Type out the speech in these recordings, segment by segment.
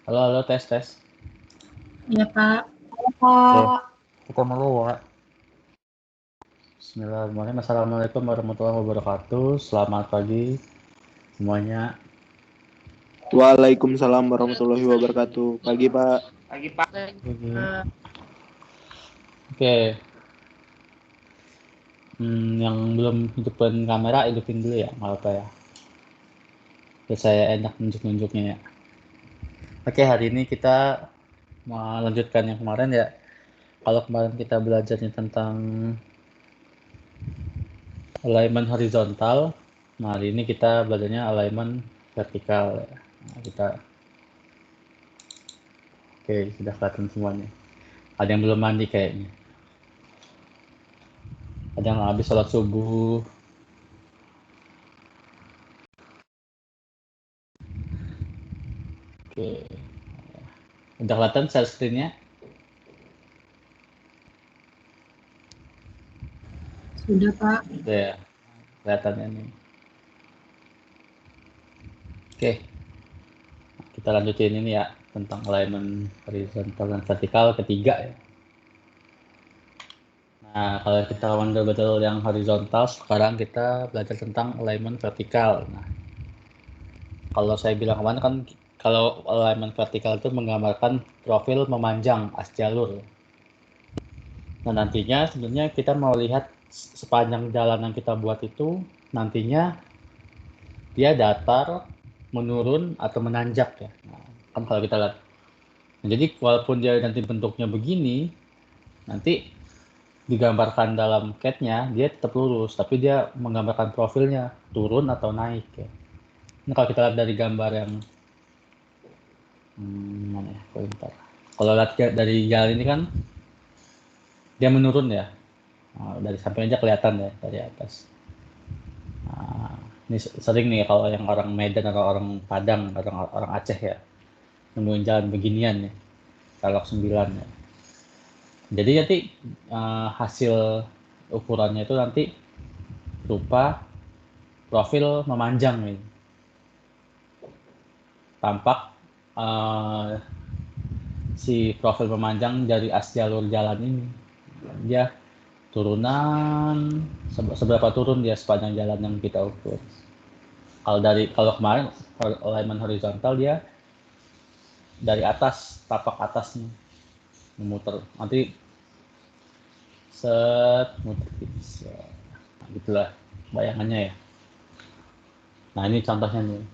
Halo, halo, tes, tes. Iya, Pak. Oke, kita mulai, Wak. Bismillahirrahmanirrahim. Assalamualaikum warahmatullahi wabarakatuh. Selamat pagi semuanya. Waalaikumsalam warahmatullahi wabarakatuh. Pagi, Pak. Pagi, Pak. Oke, yang belum hidupin kamera, hidupin dulu ya, nggak apa ya. Biar saya enak nunjuk-nunjuknya ya. Oke, hari ini kita melanjutkan yang kemarin ya. Kalau kemarin kita belajarnya tentang alignment horizontal, nah hari ini kita belajarnya alignment vertikal ya. Nah, oke, sudah kelihatan semuanya. Ada yang belum mandi kayaknya. Ada yang habis sholat subuh. Oke. Udah kelihatan share screen-nya? Sudah, Pak. Udah ya, kelihatannya nih. Oke, kita lanjutin ini ya, tentang alignment horizontal dan vertikal ketiga ya. Nah, kalau kita betul-betul yang horizontal, sekarang kita belajar tentang alignment vertikal. Nah, kalau saya bilang kemarin kan, kalau alignment vertikal itu menggambarkan profil memanjang as jalur. Nah, nantinya sebenarnya kita mau lihat sepanjang jalan yang kita buat itu, nantinya dia datar, menurun, atau menanjak ya. Nah, kan kalau kita lihat. Nah, jadi walaupun dia nanti bentuknya begini, nanti digambarkan dalam CAD-nya dia tetap lurus, tapi dia menggambarkan profilnya turun atau naik ya. Ini kalau kita lihat dari gambar yang mana ya, bentar. Kalau lihat dari jalan ini kan dia menurun ya. Nah, dari samping aja kelihatan ya dari atas. Nah, ini sering nih kalau yang orang Medan atau orang Padang, orang Aceh ya, nemuin jalan beginian ya, Talok 9 ya. Jadi nanti hasil ukurannya itu nanti berupa profil memanjang nih. Tampak si profil memanjang dari as jalur jalan ini. Dia turunan, seberapa turun dia sepanjang jalan yang kita ukur. Kalau kemarin alignment horizontal dia dari atas, tapak atasnya memutar. Nanti muter gitu. Nah, gitulah bayangannya ya. Nah, ini contohnya nih.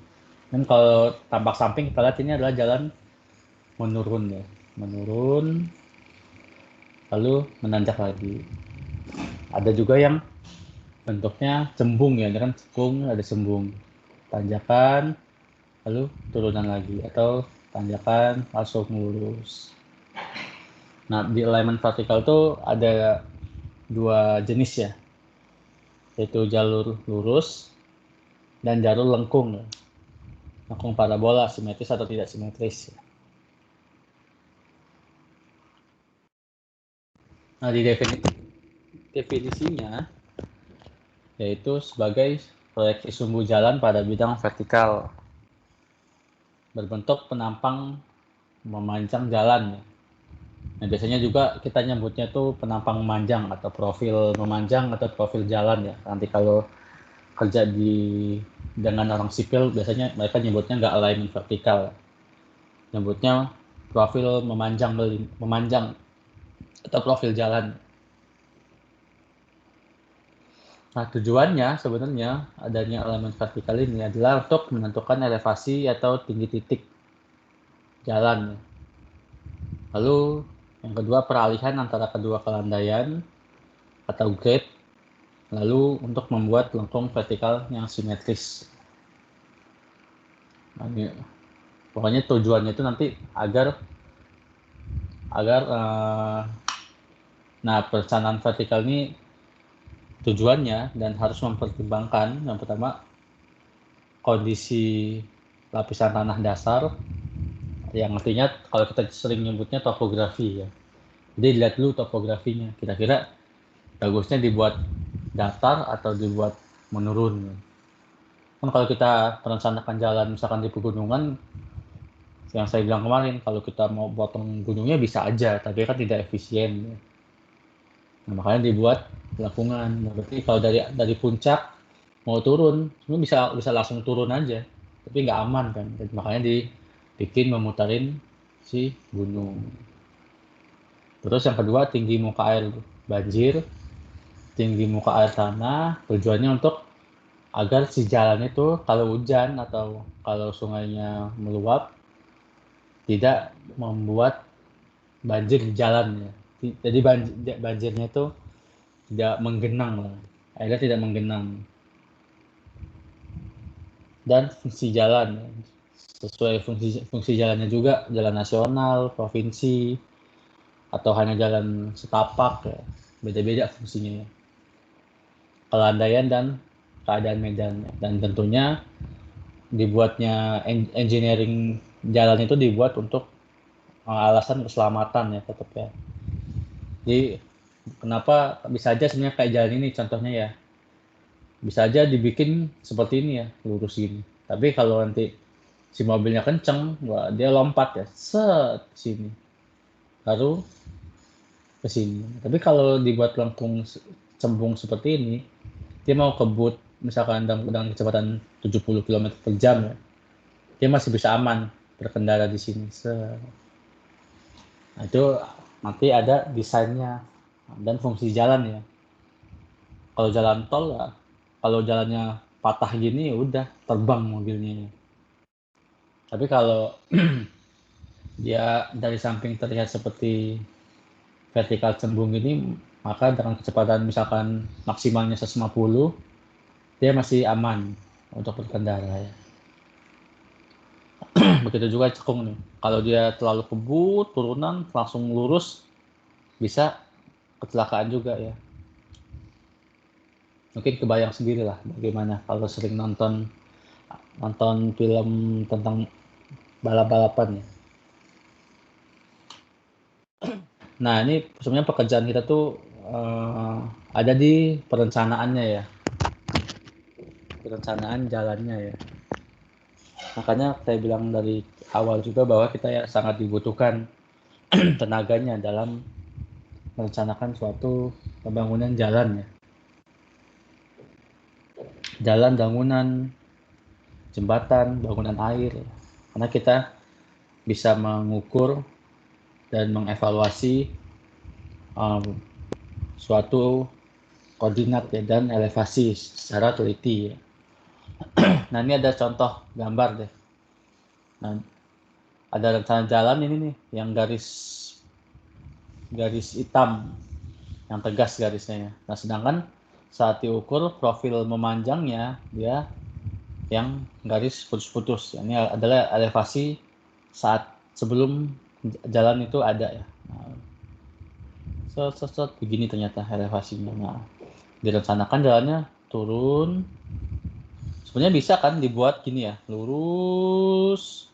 Dan kalau tampak samping kita lihat ini adalah jalan menurun ya. Menurun lalu menanjak lagi. Ada juga yang bentuknya cembung ya, ini kan cekung, ada sembung. Tanjakan lalu turunan lagi atau tanjakan langsung lurus. Nah, di alignment vertikal itu ada dua jenis ya, yaitu jalur lurus dan jalur lengkung. Lengkung parabola, simetris atau tidak simetris. Nah, di definisinya yaitu sebagai proyeksi sumbu jalan pada bidang vertikal berbentuk penampang memanjang jalan. Nah, biasanya juga kita nyebutnya tuh penampang memanjang atau profil memanjang atau profil jalan ya. Nanti kalau kerja dengan orang sipil biasanya mereka nyebutnya nggak alignment vertikal, nyebutnya profil memanjang atau profil jalan. Nah, tujuannya sebenarnya adanya alignment vertikal ini adalah untuk menentukan elevasi atau tinggi titik jalan. Lalu yang kedua peralihan antara kedua kelandaian atau grade. Lalu untuk membuat lengkung vertikal yang simetris. Nah, ini, pokoknya tujuannya itu nanti agar nah perencanaan vertikal ini tujuannya dan harus mempertimbangkan yang pertama kondisi lapisan tanah dasar yang artinya kalau kita sering nyebutnya topografi ya. Jadi dilihat dulu topografinya, kira-kira bagusnya dibuat datar atau dibuat menurun. Kan kalau kita merencanakan jalan misalkan di pegunungan, yang saya bilang kemarin, kalau kita mau potong gunungnya bisa aja, tapi kan tidak efisien. Nah, makanya dibuat lengkungan. Nah, berarti kalau dari puncak mau turun, sebenarnya bisa langsung turun aja, tapi nggak aman kan. Jadi, makanya dibikin memutarin si gunung. Terus yang kedua, tinggi muka air banjir, tinggi muka air tanah, tujuannya untuk agar si jalan itu kalau hujan atau kalau sungainya meluap tidak membuat banjir di jalan ya. Jadi banjirnya itu tidak menggenang lah. Airnya tidak menggenang. Dan fungsi jalan ya. Sesuai fungsi jalannya juga, jalan nasional, provinsi, atau hanya jalan setapak ya. Beda-beda fungsinya ya. Kelandaian dan keadaan medan. Dan tentunya dibuatnya engineering jalan itu dibuat untuk alasan keselamatan ya tetap ya. Jadi kenapa bisa aja sebenarnya kayak jalan ini contohnya ya, bisa aja dibikin seperti ini ya, lurus gini. Tapi kalau nanti si mobilnya kenceng, wah dia lompat ya, set sini, baru ke sini. Tapi kalau dibuat lengkung cembung seperti ini, dia mau kebut misalkan dengan kecepatan 70 km per jam ya, dia masih bisa aman berkendara di sini. Nah, itu nanti ada desainnya dan fungsi jalan ya. Kalau jalan tol ya, kalau jalannya patah gini ya udah terbang mobilnya. Tapi kalau dia dari samping terlihat seperti vertikal cembung ini, maka dengan kecepatan misalkan maksimalnya 150, dia masih aman untuk berkendara ya. Begitu juga cekung nih. Kalau dia terlalu kebut, turunan langsung lurus, bisa kecelakaan juga ya. Mungkin kebayang sendiri lah bagaimana kalau sering nonton film tentang balap-balapan ya. Nah, ini sebenarnya pekerjaan kita tuh ada di perencanaannya ya. Perencanaan jalannya ya. Makanya saya bilang dari awal juga bahwa kita ya sangat dibutuhkan tenaganya dalam merencanakan suatu pembangunan jalan ya. Jalan, bangunan, jembatan, bangunan air. Karena kita bisa mengukur dan mengevaluasi suatu koordinat ya dan elevasi secara teliti ya. Nah, ini ada contoh gambar deh. Nah, ada rencana jalan ini nih yang garis hitam yang tegas garisnya ya. Nah, sedangkan saat diukur profil memanjangnya dia yang garis putus-putus. Ini adalah elevasi saat sebelum jalan itu ada ya. Nah, begini ternyata elevasinya. Nah, direncanakan jalannya turun. Sebenarnya bisa kan dibuat gini ya, lurus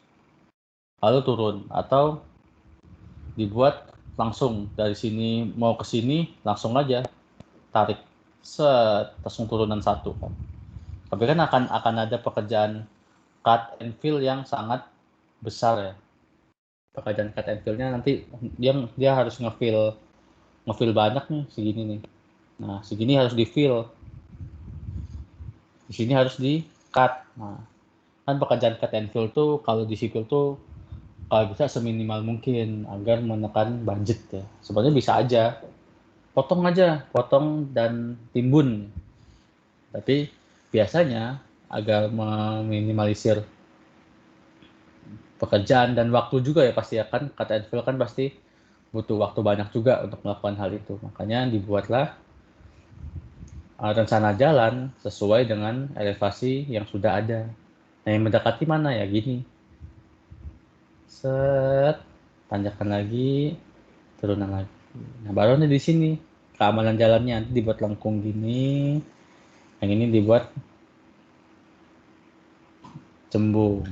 lalu turun, atau dibuat langsung dari sini mau ke sini langsung aja tarik set langsung turunan satu kan. Tapi kan akan ada pekerjaan cut and fill yang sangat besar ya. Pekerjaan cut and fill-nya nanti dia harus ngefill banyak nih segini nih. Nah, segini harus di-fill. Di sini harus di-cut. Nah, kan pekerjaan cut and fill tuh kalau di sipil tuh kalau bisa seminimal mungkin agar menekan budget ya. Sebenarnya bisa aja. Potong dan timbun. Tapi biasanya agar meminimalisir pekerjaan dan waktu juga ya pasti akan cut and fill kan pasti butuh waktu banyak juga untuk melakukan hal itu. Makanya dibuatlah rencana jalan sesuai dengan elevasi yang sudah ada. Nah, yang mendekati mana ya gini. Set, tanjakan lagi, turunan lagi. Nah, baru nih di sini keamanan jalannya nanti dibuat lengkung gini. Yang ini dibuat cembung.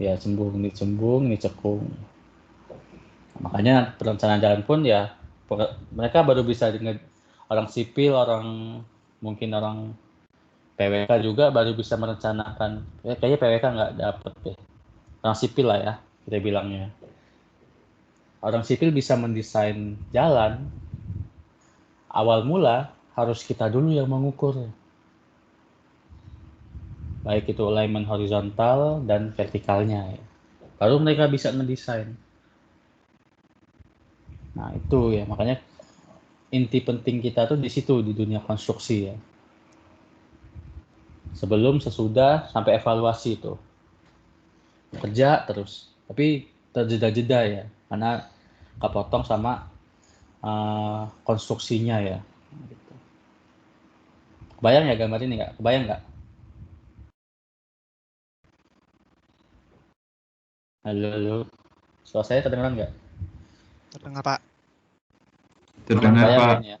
Ya, cembung, ini cekung. Makanya perencanaan jalan pun ya mereka baru bisa dengan orang sipil, mungkin orang PWK juga baru bisa merencanakan. Kayaknya PWK nggak dapet deh. orang sipil lah ya, kita bilangnya. Orang sipil bisa mendesain jalan, awal mula harus kita dulu yang mengukur. Baik itu alignment horizontal dan vertikalnya. Ya. Baru mereka bisa ngedesain. Nah itu ya, makanya inti penting kita tuh di situ, di dunia konstruksi ya. Sebelum, sesudah, sampai evaluasi itu. Kerja terus. Tapi terjeda-jeda ya, karena kepotong sama konstruksinya ya. Kebayang ya gambar ini nggak? Kebayang nggak? Halo. Suara saya terdengar nggak? Terdengar, Pak. Terdengar, Kebayang Pak. nggak ini ya?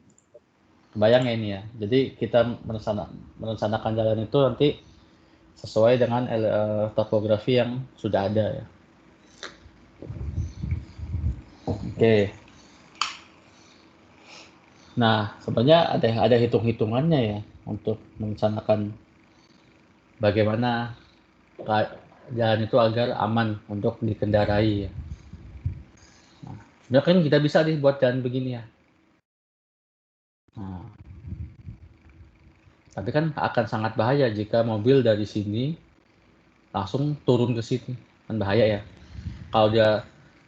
Kebayang ya ini ya. Jadi kita merencanakan jalan itu nanti sesuai dengan topografi yang sudah ada ya. Oke. Nah, sebenarnya ada hitung-hitungannya ya untuk merencanakan bagaimana jalan itu agar aman untuk dikendarai ya. Nah, sebenarnya kan kita bisa nih buat jalan begini ya. Nah, tapi kan akan sangat bahaya jika mobil dari sini langsung turun ke sini. Kan bahaya ya. Kalau dia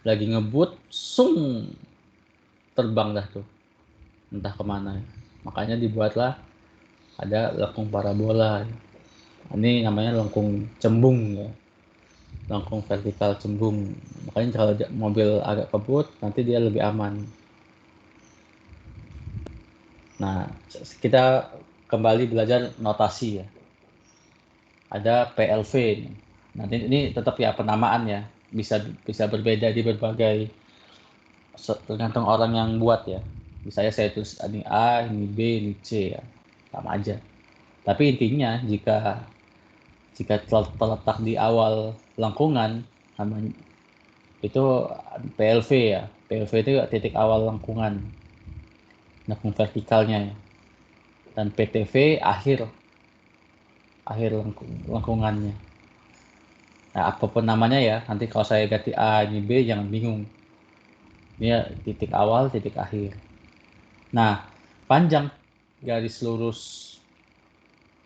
lagi ngebut, sung terbang dah tuh. Entah kemana. Makanya dibuatlah ada lengkung parabola. Ini namanya lengkung cembung ya. Lengkung vertikal cembung. Makanya kalau mobil agak kebut, nanti dia lebih aman. Nah, kita kembali belajar notasi ya. Ada PLV nih. Nanti ini tetap ya penamaan ya. Bisa berbeda di berbagai, tergantung orang yang buat ya. Misalnya saya tulis ini A, ini B, ini C ya. Sama aja. Tapi intinya jika terletak di awal lengkungan, namanya itu PLV ya. PLV itu titik awal lengkungan, lengkung vertikalnya ya. Dan PTV akhir lengkungannya. Nah, apapun namanya ya, nanti kalau saya ganti A ini B jangan bingung. Ini titik awal, titik akhir. Nah, panjang garis lurus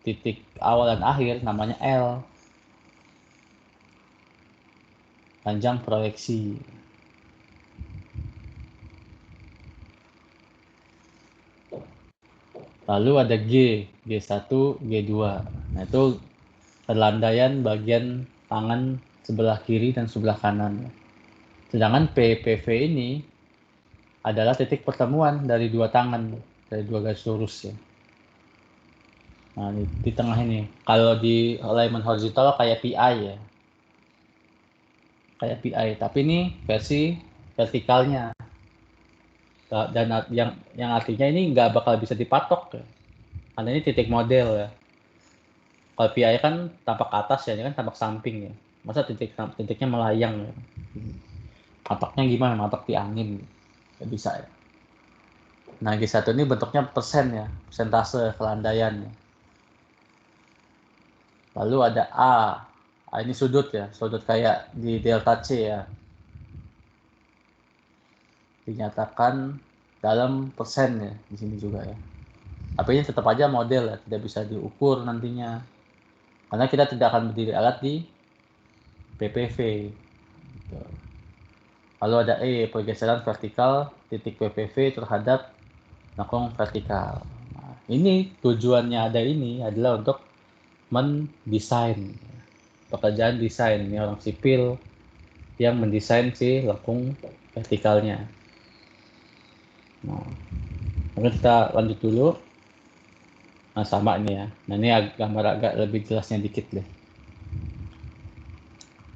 titik awal dan akhir namanya L. Panjang proyeksi. Lalu ada G1, G2. Nah, itu pelandaian bagian tangan sebelah kiri dan sebelah kanan. Sedangkan PPV ini adalah titik pertemuan dari dua tangan, dari dua garis lurus ya. Nah, di tengah ini. Kalau di alignment horizontal kayak PI ya. Kayak PI, tapi ini versi vertikalnya. Dan yang artinya ini nggak bakal bisa dipatok ya. Karena ini titik model ya. Kalau PI kan tampak atas ya, ini kan tampak samping ya. Masa titiknya melayang ya. Mataknya gimana? Matak di angin. Nggak bisa ya. Nah, G1 ini bentuknya persen ya, persentase kelandaian ya. Lalu ada A. Ini sudut ya, sudut kayak di delta C ya. Dinyatakan dalam persen ya di sini juga ya. Tapi ini tetap aja model ya, tidak bisa diukur nantinya. Karena kita tidak akan berdiri alat di PPV. Gitu. Lalu ada E, pergeseran vertikal titik PPV terhadap lengkung vertikal. Nah, ini tujuannya ada ini adalah untuk mendesain. Pekerjaan desain, ini orang sipil yang mendesain si lengkung vertikalnya. Nah, mungkin kita lanjut dulu. Nah, sama ini ya. Nah, ini gambar agak lebih jelasnya dikit deh.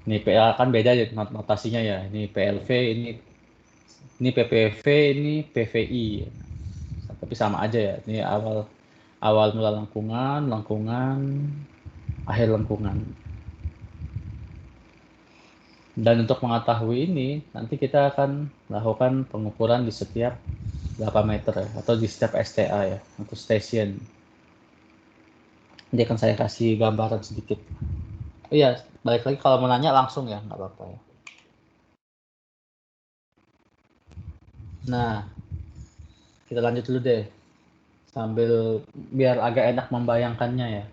Ini PL kan beda ya notasinya ya. Ini PLV, ini PPV, ini PVI. Tapi sama aja ya. Ini awal mula lengkungan, akhir lengkungan. Dan untuk mengetahui ini, nanti kita akan melakukan pengukuran di setiap berapa meter ya, atau di setiap STA ya, atau station. Nanti akan saya kasih gambaran sedikit. Iya, balik lagi kalau mau nanya langsung ya, nggak apa-apa ya. Nah, kita lanjut dulu deh. Sambil biar agak enak membayangkannya ya.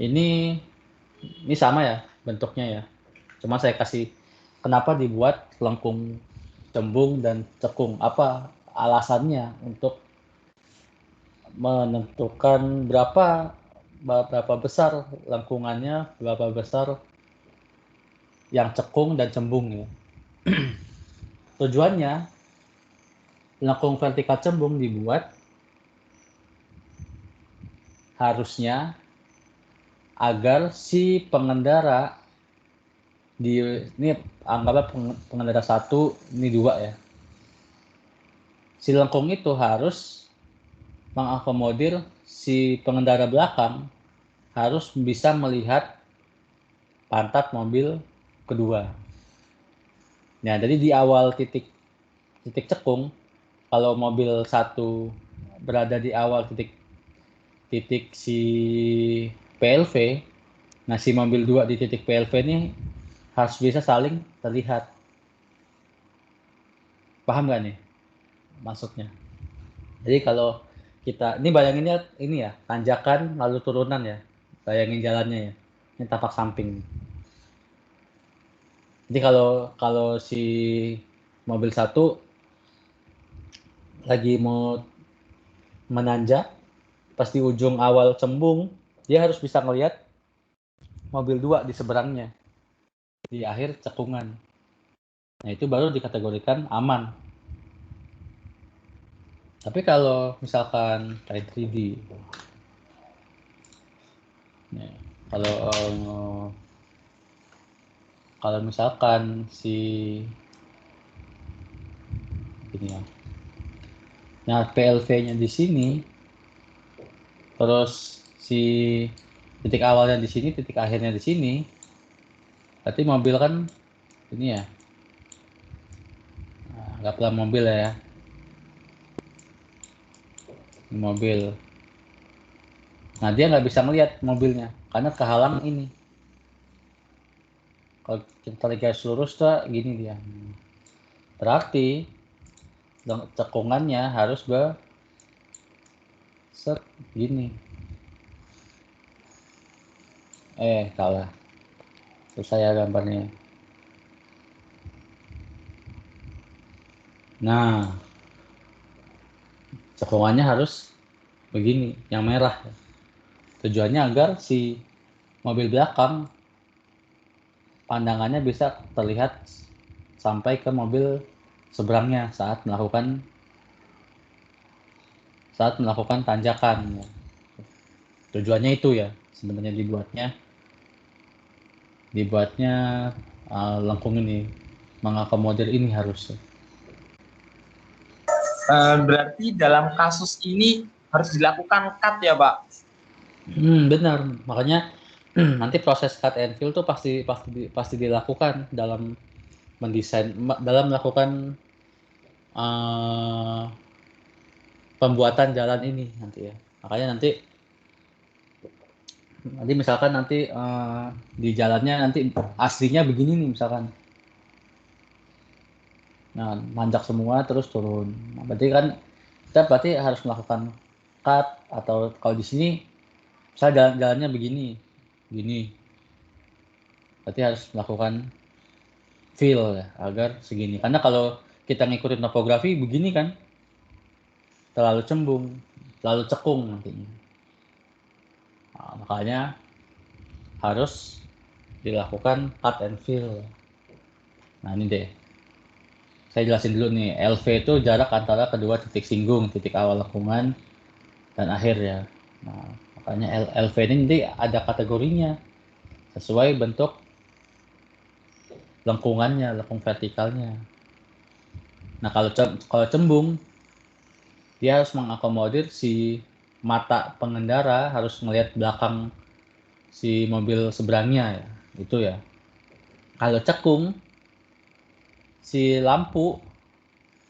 Ini sama ya bentuknya ya. Cuma saya kasih kenapa dibuat lengkung, cembung, dan cekung. Apa alasannya untuk menentukan berapa besar lengkungannya, berapa besar yang cekung dan cembung ya. Tujuannya lengkung vertikal cembung dibuat harusnya agar si pengendara ini anggaplah pengendara 1, ini 2 ya. Si lengkung itu harus mengakomodir si pengendara belakang harus bisa melihat pantat mobil kedua. Nah, jadi di awal titik cekung, kalau mobil 1 berada di awal titik si PLV, nah si mobil 2 di titik PLV ini harus bisa saling terlihat. Paham nggak nih maksudnya? Jadi kalau kita, ini bayanginnya ini ya, tanjakan lalu turunan ya. Bayangin jalannya ya. Ini tapak samping. Jadi kalau si mobil 1 lagi mau menanjak, pas di ujung awal cembung, dia harus bisa ngelihat mobil 2 di seberangnya. Di akhir cekungan. Nah, itu baru dikategorikan aman. Tapi kalau misalkan kayak 3D, nah, kalau misalkan si ini ya, nah PLV-nya di sini, terus si titik awalnya di sini, titik akhirnya di sini, berarti mobil kan ini ya, anggaplah mobil ya, mobil. Nah, dia nggak bisa melihat mobilnya karena kehalang ini. Kalau kita lihat garis lurus tuh gini dia. Berarti cekungannya harus set gini. Salah. Terus saya gambarnya. Nah, cekungannya harus begini, yang merah. Tujuannya agar si mobil belakang pandangannya bisa terlihat sampai ke mobil seberangnya saat melakukan tanjakan. Tujuannya itu ya, sebenarnya dibuatnya lengkung ini mengakomodir ini harusnya. Berarti dalam kasus ini harus dilakukan cut ya, Pak? Benar. Makanya nanti proses cut and fill tuh pasti dilakukan dalam mendesain, dalam melakukan pembuatan jalan ini nanti ya. Makanya nanti misalkan di jalannya nanti aslinya begini nih misalkan. Nah, nanjak semua terus turun. Nah, kita harus melakukan cut, atau kalau di sini misalnya jalannya begini. Berarti harus melakukan fill ya agar segini. Karena kalau kita ngikutin topografi begini kan terlalu cembung, terlalu cekung nantinya. Nah, makanya harus dilakukan cut and fill. Nah, ini deh. Saya jelasin dulu nih, LV itu jarak antara kedua titik singgung, titik awal lengkungan dan akhir ya. Nah, makanya LV ini nanti ada kategorinya sesuai bentuk lengkungannya, lengkung vertikalnya. Nah, kalau cembung, dia harus mengakomodir si mata pengendara harus melihat belakang si mobil seberangnya ya, itu ya. Kalau cekung, si lampu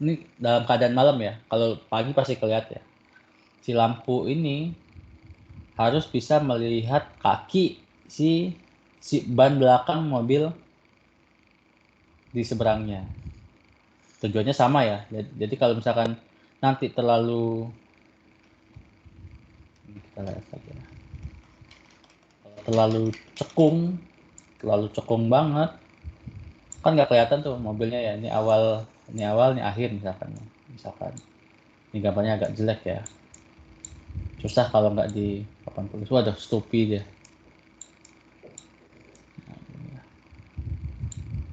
ini dalam keadaan malam ya, kalau pagi pasti kelihatan ya. Si lampu ini harus bisa melihat kaki si ban belakang mobil di seberangnya. Tujuannya sama ya. Jadi kalau misalkan nanti terlalu, kita lihat saja, terlalu cekung banget, kan nggak kelihatan tuh mobilnya ya. Ini awal, ini akhir misalkan. Ini gambarnya agak jelek ya. Susah kalau nggak di 80. Waduh, stupid ya.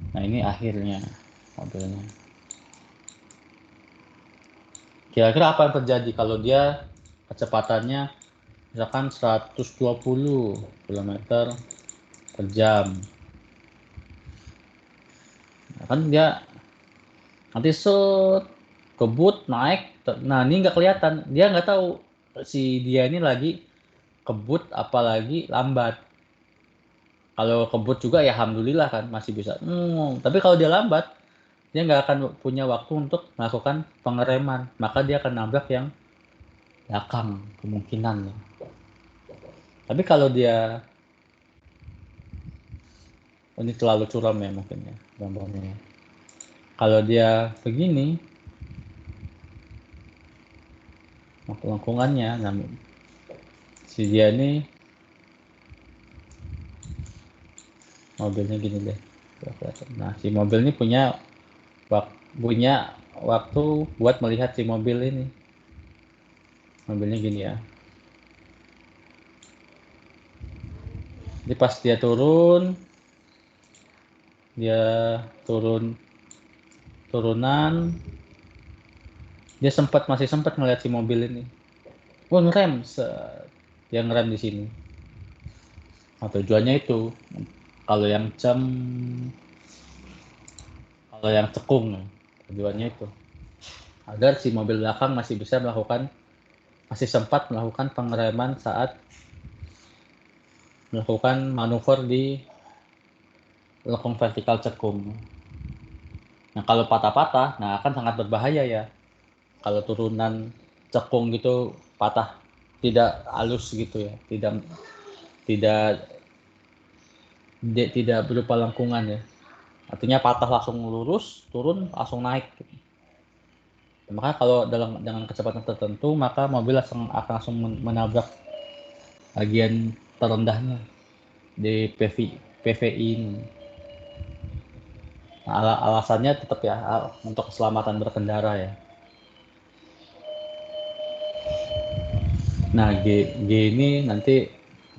Nah ini akhirnya mobilnya. Kira-kira apa yang terjadi kalau dia kecepatannya misalkan 120 km per jam? Nah, kan dia nanti kebut naik. Nah ini nggak kelihatan, dia nggak tahu si dia ini lagi kebut apalagi lambat. Kalau kebut juga ya alhamdulillah kan masih bisa. Tapi kalau dia lambat, dia nggak akan punya waktu untuk melakukan pengereman, maka dia akan nabrak yang belakang kemungkinan. Tapi kalau dia, ini terlalu curam ya mungkin ya gambarnya. Kalau dia begini, lengkungannya, namun si dia ini mobilnya gini deh. Nah si mobil ini punya waktu buat melihat si mobil ini. Mobilnya gini ya. Jadi pas dia turunan, dia masih sempat ngeliat si mobil ini. Wah ngerem, dia ngerem di sini. Nah, tujuannya itu, kalau yang cekung, tujuannya itu agar si mobil belakang masih sempat melakukan pengereman saat melakukan manuver di lengkung vertikal cekung. Nah kalau patah-patah, nah akan sangat berbahaya ya. Kalau turunan cekung gitu patah, tidak halus gitu ya, tidak berupa lengkungan ya. Artinya patah langsung lurus, turun langsung naik. Maka kalau dengan kecepatan tertentu, maka mobil akan langsung menabrak bagian terendahnya di PVI ini. Nah, alasannya tetap ya untuk keselamatan berkendara ya. Nah, G ini nanti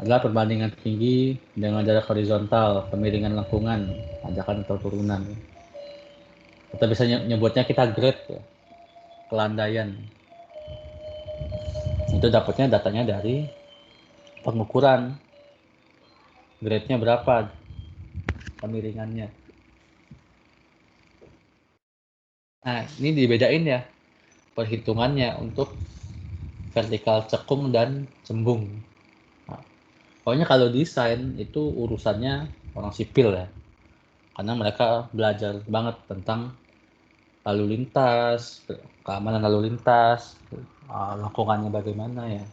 adalah perbandingan tinggi dengan jarak horizontal, kemiringan lengkungan, tanjakan atau turunan. Kita bisa nyebutnya kita grade ya, kelandaian. Itu dapatnya datanya dari pengukuran. Grade-nya berapa, kemiringannya. Nah, ini dibedain ya perhitungannya untuk vertikal cekung dan cembung. Nah, pokoknya kalau desain itu urusannya orang sipil ya, karena mereka belajar banget tentang lalu lintas, keamanan lalu lintas, lingkungannya bagaimana ya.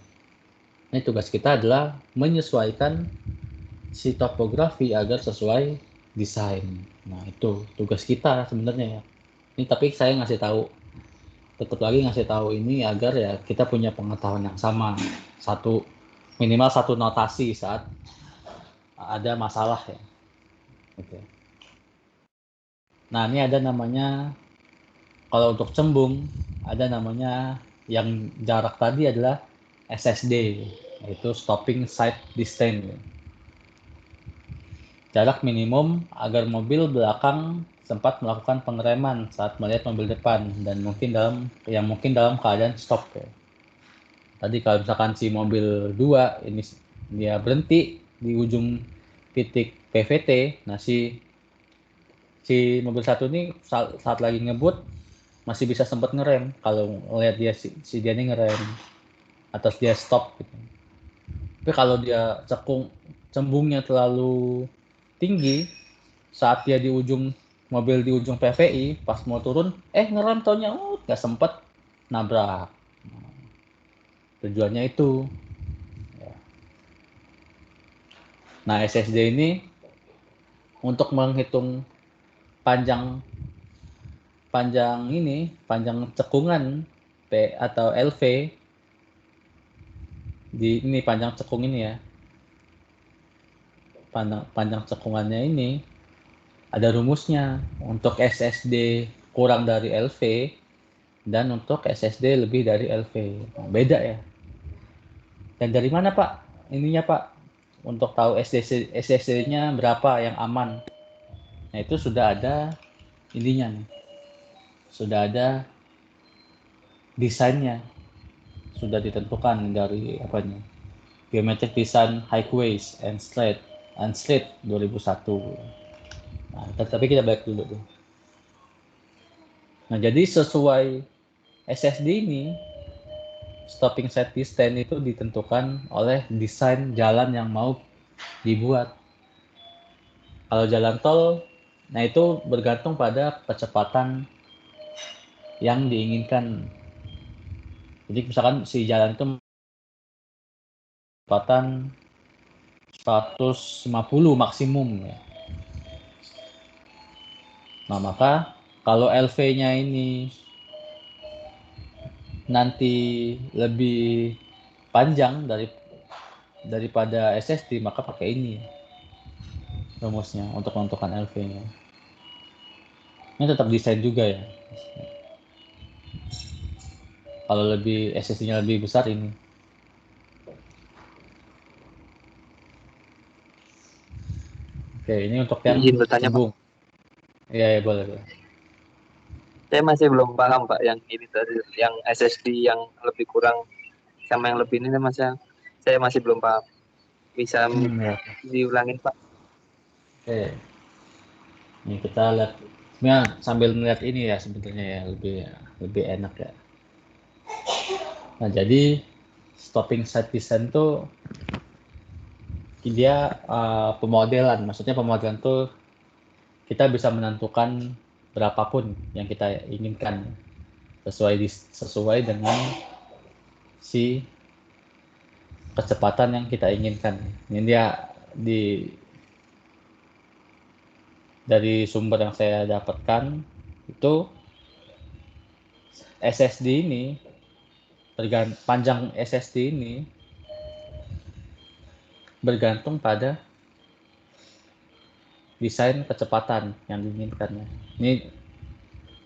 Ini tugas kita adalah menyesuaikan si topografi agar sesuai desain. Nah itu tugas kita sebenarnya ya. Ini tapi saya tetap lagi ngasih tahu ini agar ya kita punya pengetahuan yang sama, minimal satu notasi saat ada masalah ya. Gitu. Nah ini ada namanya, kalau untuk cembung ada namanya yang jarak tadi adalah SSD, yaitu stopping sight distance. Jarak minimum agar mobil belakang sempat melakukan pengereman saat melihat mobil depan dan mungkin dalam keadaan stop ya. Tadi kalau misalkan si mobil 2 ini dia berhenti di ujung titik PVT, nah si mobil 1 ini saat lagi ngebut masih bisa sempat ngerem kalau ngelihat dia si dia ini ngerem atau dia stop gitu. Tapi kalau dia cembungnya terlalu tinggi, saat dia di ujung PVI pas mau turun ngerem taunya nggak sempet nabrak. Tujuannya itu ya. Nah, SSD ini untuk menghitung panjang cekungan P atau LV di ini panjang cekung ini ya. Panjang cekungannya ini ada rumusnya untuk SSD kurang dari LV dan untuk SSD lebih dari LV. Nah, beda ya. Dan dari mana Pak? Ininya Pak, untuk tahu SSD-nya berapa yang aman. Nah, itu sudah ada ininya nih. Sudah ada desainnya. Sudah ditentukan dari apanya. Geometric Design Highways and Street 2001. Nah, tapi kita balik dulu tuh. Nah, jadi sesuai SSD ini, stopping set distance itu ditentukan oleh desain jalan yang mau dibuat. Kalau jalan tol, nah itu bergantung pada kecepatan yang diinginkan. Jadi misalkan si jalan itu kecepatan 150 maksimum ya. Nah, maka kalau LV-nya ini nanti lebih panjang daripada SSD, maka pakai ini rumusnya untuk menentukan LV-nya. Ini tetap desain juga ya. Kalau lebih SSD-nya lebih besar ini. Oke, ini untuk yang Izin bertanya, Pak. sambung. Iya, boleh. Saya masih belum paham Pak yang ini tadi, yang SSD yang lebih kurang sama yang lebih ini saya masih belum paham. Bisa Ya. diulangin Pak? Oke. Ini kita lihat. Sebenarnya sambil melihat ini ya sebetulnya ya lebih enak ya. Nah, jadi stopping set design tuh dia pemodelan. Maksudnya pemodelan tuh kita bisa menentukan berapapun yang kita inginkan sesuai dengan si kecepatan yang kita inginkan. Ini dia dari sumber yang saya dapatkan itu SSD ini panjang SSD ini bergantung pada desain kecepatan yang diinginkan. Ini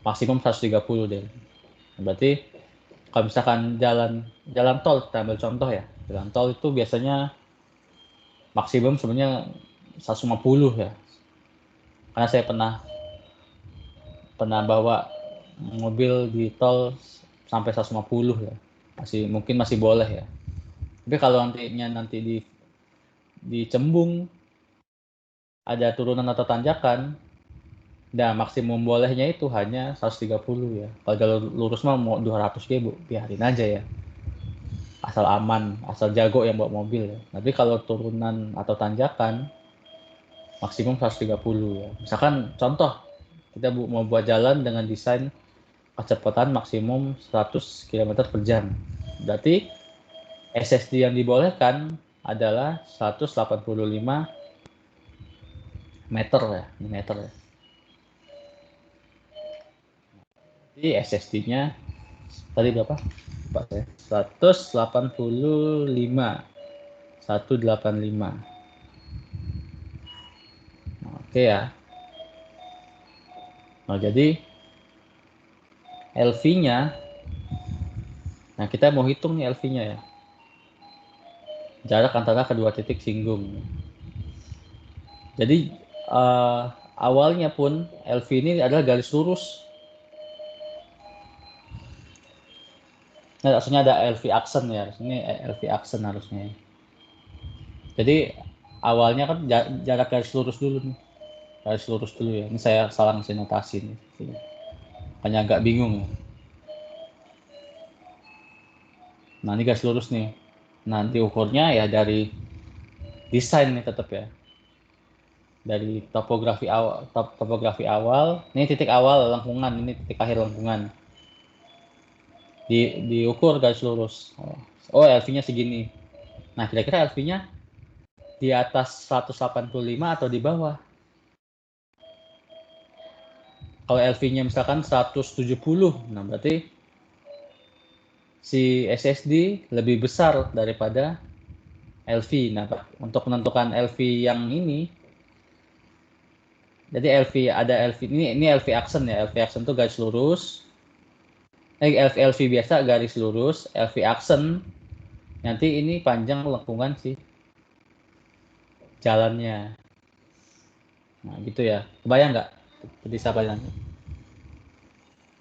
maksimum 130 deh. Berarti kalau misalkan jalan tol, kita ambil contoh ya. Jalan tol itu biasanya maksimum sebenarnya 150 ya. Karena saya pernah bawa mobil di tol sampai 150 ya. Mungkin masih boleh ya. Tapi kalau nanti di Cembung ada turunan atau tanjakan, nah maksimum bolehnya itu hanya 130 ya. Kalau jalur lurus mah mau 200 Bu, biarin aja ya. Asal aman, asal jago yang bawa mobil ya. Tapi kalau turunan atau tanjakan maksimum 130 ya. Misalkan contoh, kita mau buat jalan dengan desain kecepatan maksimum 100 km per jam. Berarti SSD yang dibolehkan adalah 185 meter ya. Jadi SSD-nya tadi berapa? 185. Oke ya. Nah, jadi LV-nya, nah kita mau hitung nih LV-nya ya. Jarak antara kedua titik singgung. Jadi awalnya pun LV ini adalah garis lurus. Nah, harusnya ada LV aksen ya. Ini LV aksen harusnya. Jadi awalnya kan jarak garis lurus dulu nih. Garis lurus dulu ya. Ini saya salah ngasih notasi nih. Hanya agak bingung ya. Nah, ini garis lurus nih. Nanti ukurnya ya dari desain nih tetap ya. Dari topografi awal, ini titik awal lengkungan, ini titik akhir lengkungan. Diukur garis lurus. Oh, LV-nya segini. Nah, kira-kira LV-nya di atas 185 atau di bawah. Kalau LV-nya misalkan 170, nah berarti si SSD lebih besar daripada LV. Nah, untuk menentukan LV yang ini, jadi LV ini LV Accent ya. LV Accent itu garis lurus. LV biasa garis lurus, LV Accent nanti ini panjang lengkungan sih jalannya. Nah, gitu ya. Kebayang nggak? Jadi siapa yang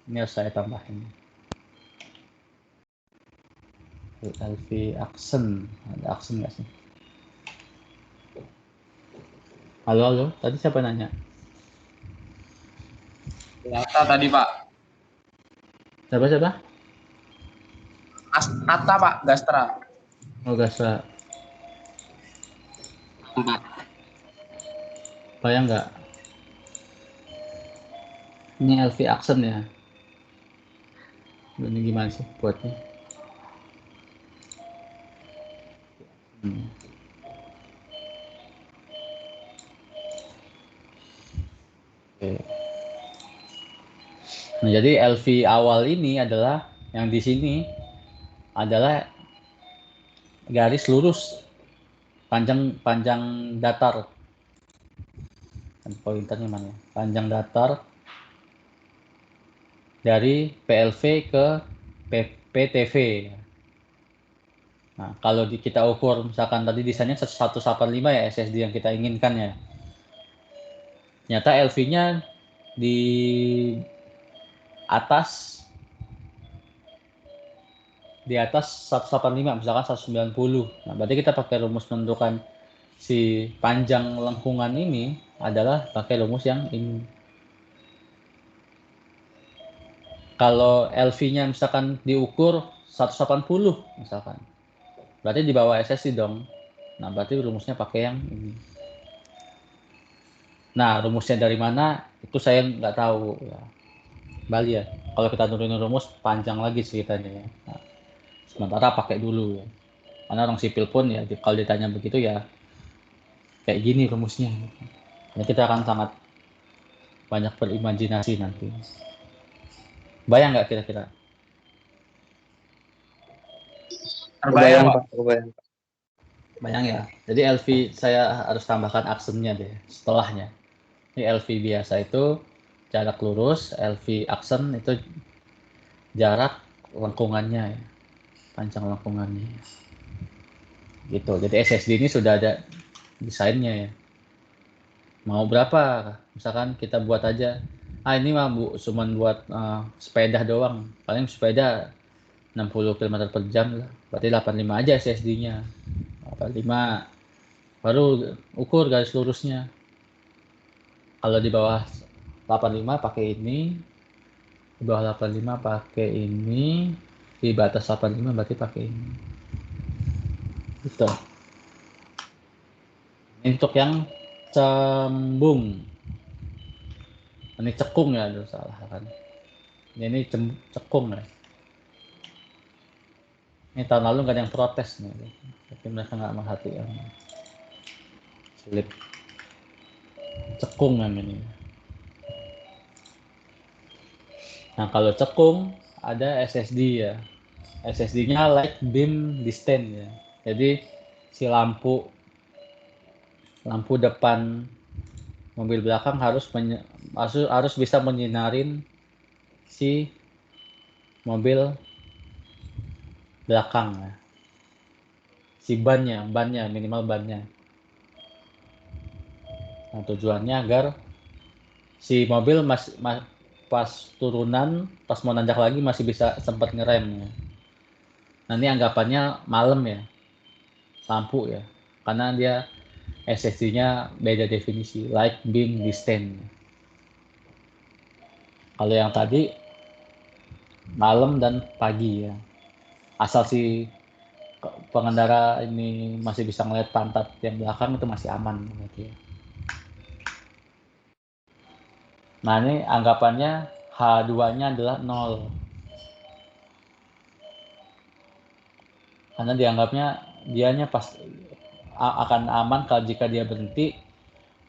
ini harus saya tambahin. LV Accent. Ada Accent nggak sih? Halo. Tadi siapa nanya? Atta tadi Pak. Siapa? Atta Pak, Gastra. Oh, Gasra. Bayang nggak? Ini LV Accent ya. Ini gimana sih buatnya? Oke. Nah, jadi LV awal ini adalah yang di sini adalah garis lurus panjang datar. Dan pointernya mana? Panjang datar dari PLV ke PTV. Nah, kalau kita ukur misalkan tadi desainnya 185 ya SSD yang kita inginkan ya. Ternyata LV-nya di atas 185 misalkan 190. Nah, berarti kita pakai rumus menentukan si panjang lengkungan ini adalah pakai rumus yang ini. Kalau LV-nya misalkan diukur 180 misalkan. Berarti di bawah SSD dong. Nah, berarti rumusnya pakai yang ini. Nah, rumusnya dari mana? Itu saya nggak tahu ya. Bali ya. Kalau kita turunin rumus panjang lagi ceritanya ya. Nah, sementara pakai dulu ya. Karena orang sipil pun ya kalau ditanya begitu ya kayak gini rumusnya. Ya, kita akan sangat banyak berimajinasi nanti. Bayang nggak kira-kira? Terbayang Pak. Kebayang. Bayang ya. Jadi LV saya harus tambahkan aksennya deh setelahnya. Ini LV biasa itu jarak lurus, LV aksen itu jarak lengkungannya ya. Panjang lengkungannya. Gitu. Jadi SSD ini sudah ada desainnya ya. Mau berapa? Misalkan kita buat aja. Ini mah Bu, cuman buat sepeda doang. Paling sepeda 60 km per jam lah. Berarti 85 aja SSD-nya. 85. Baru ukur garis lurusnya. Kalau di bawah 85 pakai ini. Di bawah 85 pakai ini. Di batas 85 berarti pakai ini. Gitu. Ini untuk yang cembung. Ini cekung ya, aduh salah kan. Ini cekung ya. Ini tahun lalu nggak ada yang protes nih, tapi mereka nggak merhatiin. Slip cekung namanya. Nah kalau cekung ada SSD ya. SSD-nya light beam distance ya. Jadi si lampu depan mobil belakang harus bisa menyinarin si mobil belakang ya. Si bannya minimal bannya. Nah, tujuannya agar si mobil pas turunan, pas mau nanjak lagi masih bisa sempat ngerem ya. Nah, ini anggapannya malam ya. Lampu ya. Karena dia SSD-nya beda definisi, light beam distance. Kalau yang tadi malam dan pagi ya. Asal si pengendara ini masih bisa ngeliat pantat yang belakang itu masih aman berarti ya. Nah, ini anggapannya H2-nya adalah 0. Karena dianggapnya dianya pas akan aman kalau jika dia berhenti